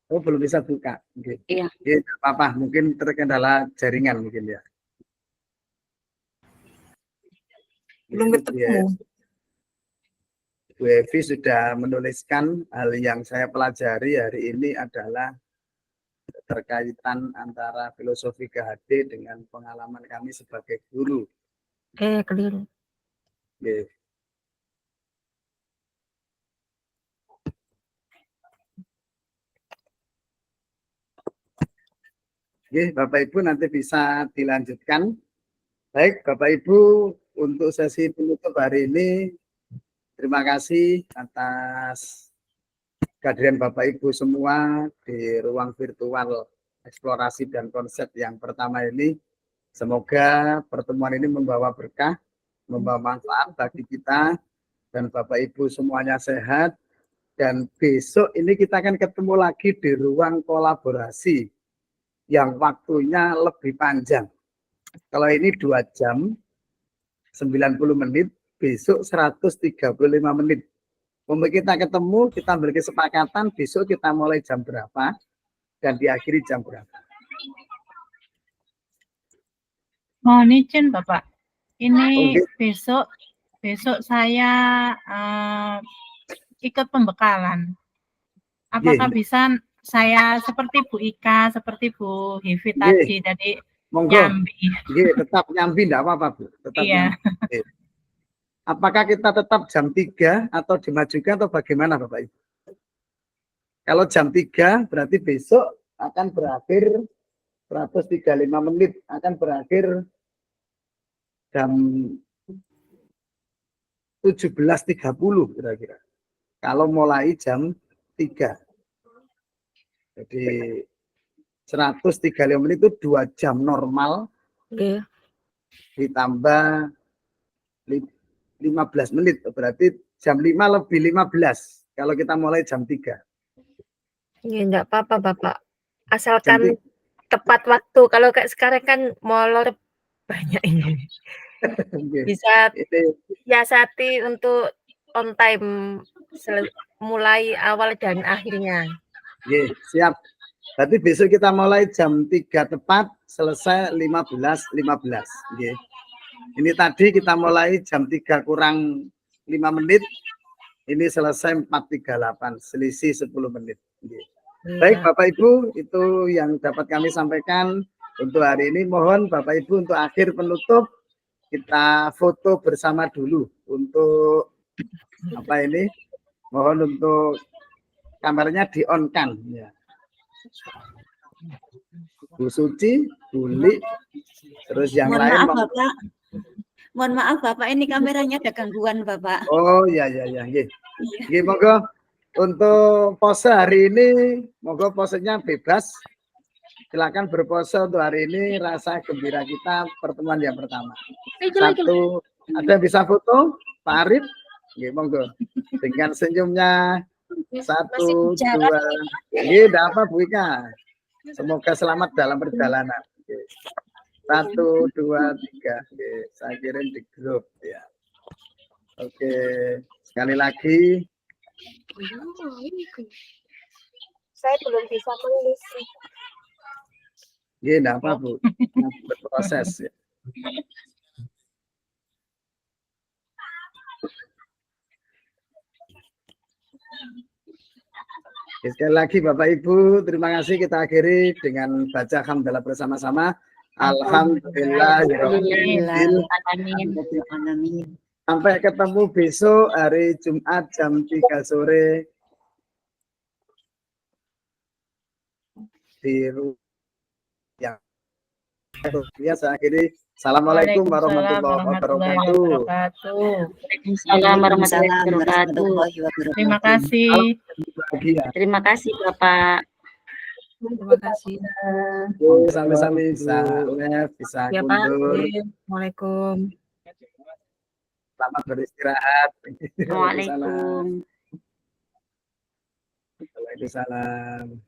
Oh, belum bisa buka. Oke. Iya. Oke, apa-apa, mungkin terkendala jaringan mungkin ya. Belum ketemu. Bu Evi sudah menuliskan hal yang saya pelajari hari ini adalah keterkaitan antara filosofi KHD dengan pengalaman kami sebagai guru. Keliru. Oke. Oke, Bapak Ibu nanti bisa dilanjutkan. Baik, Bapak Ibu, untuk sesi penutup hari ini, terima kasih atas kehadiran Bapak Ibu semua di ruang virtual eksplorasi dan konsep yang pertama ini. Semoga pertemuan ini membawa berkah, membawa manfaat bagi kita, dan Bapak Ibu semuanya sehat. Dan besok ini kita akan ketemu lagi di ruang kolaborasi yang waktunya lebih panjang. Kalau ini 2 jam, 90 menit, besok 135 menit. Untuk kita ketemu, kita ambil kesepakatan, besok kita mulai jam berapa, dan diakhiri jam berapa. Mohon izin Bapak, ini besok saya ikut pembekalan. Apakah bisa saya seperti Bu Ika, seperti Bu Hevi tadi, jadi nyambi? Tetap nyambi, enggak apa-apa Bu. Tetap nyambi. Apakah kita tetap jam 3 atau dimajukan atau bagaimana Bapak Ibu? Kalau jam 3 berarti besok akan berakhir 135 menit, akan berakhir jam 17.30 kira-kira. Kalau mulai jam 3. Jadi 135 menit itu 2 jam normal Iya. ditambah 15 menit. Berarti jam 5 lebih 15 kalau kita mulai jam 3. Iya, enggak apa-apa, Bapak. Jam Asalkan 3. tepat waktu. Kalau kayak sekarang kan molor banyak ini. Bisa siasati untuk on time mulai awal dan akhirnya. Oke, siap. Berarti besok kita mulai jam 3 tepat, selesai 15.15. Oke. Ini tadi kita mulai jam 3 kurang 5 menit. Ini selesai 4.38, selisih 10 menit. Oke. Baik Bapak Ibu, itu yang dapat kami sampaikan untuk hari ini. Mohon Bapak Ibu untuk akhir penutup kita foto bersama dulu untuk apa ini? Mohon untuk kameranya di-on-kan ya. Bu Suci, Bu Li, terus yang Mohon lain. maaf Bapak. Mohon maaf Bapak, ini kameranya ada gangguan Bapak. Oh ya. Nggih. Nggih, monggo untuk pose hari ini, monggo posenya bebas. Silakan berpose untuk hari ini, rasa gembira kita pertemuan yang pertama. Satu, ada yang bisa foto? Pak Arif? Nggih, monggo. Dengan senyumnya 1, 2. Nggih, enggak apa Bu Ika. Semoga selamat dalam perjalanan. Oke. 1, 2, 3. Oke, saya kirim di grup ya. Oke, sekali lagi. Saya belum bisa menulis. Nggih, enggak apa Bu. Berproses ya. Sekali lagi Bapak Ibu, terima kasih. Kita akhiri dengan baca hamdalah bersama-sama. Alhamdulillahirrahmanirrahim. Sampai ketemu besok hari Jumat jam 3 sore di yang saya akhiri. Assalamualaikum warahmatullahi wabarakatuh. Waalaikumsalam warahmatullahi wabarakatuh. Terima kasih. Terima kasih Bapak. Terima kasih. Sampai-sampai bisa live, bisa Ya Pak. kundur. Waalaikumsalam. Selamat beristirahat. Waalaikumsalam. Waalaikumsalam.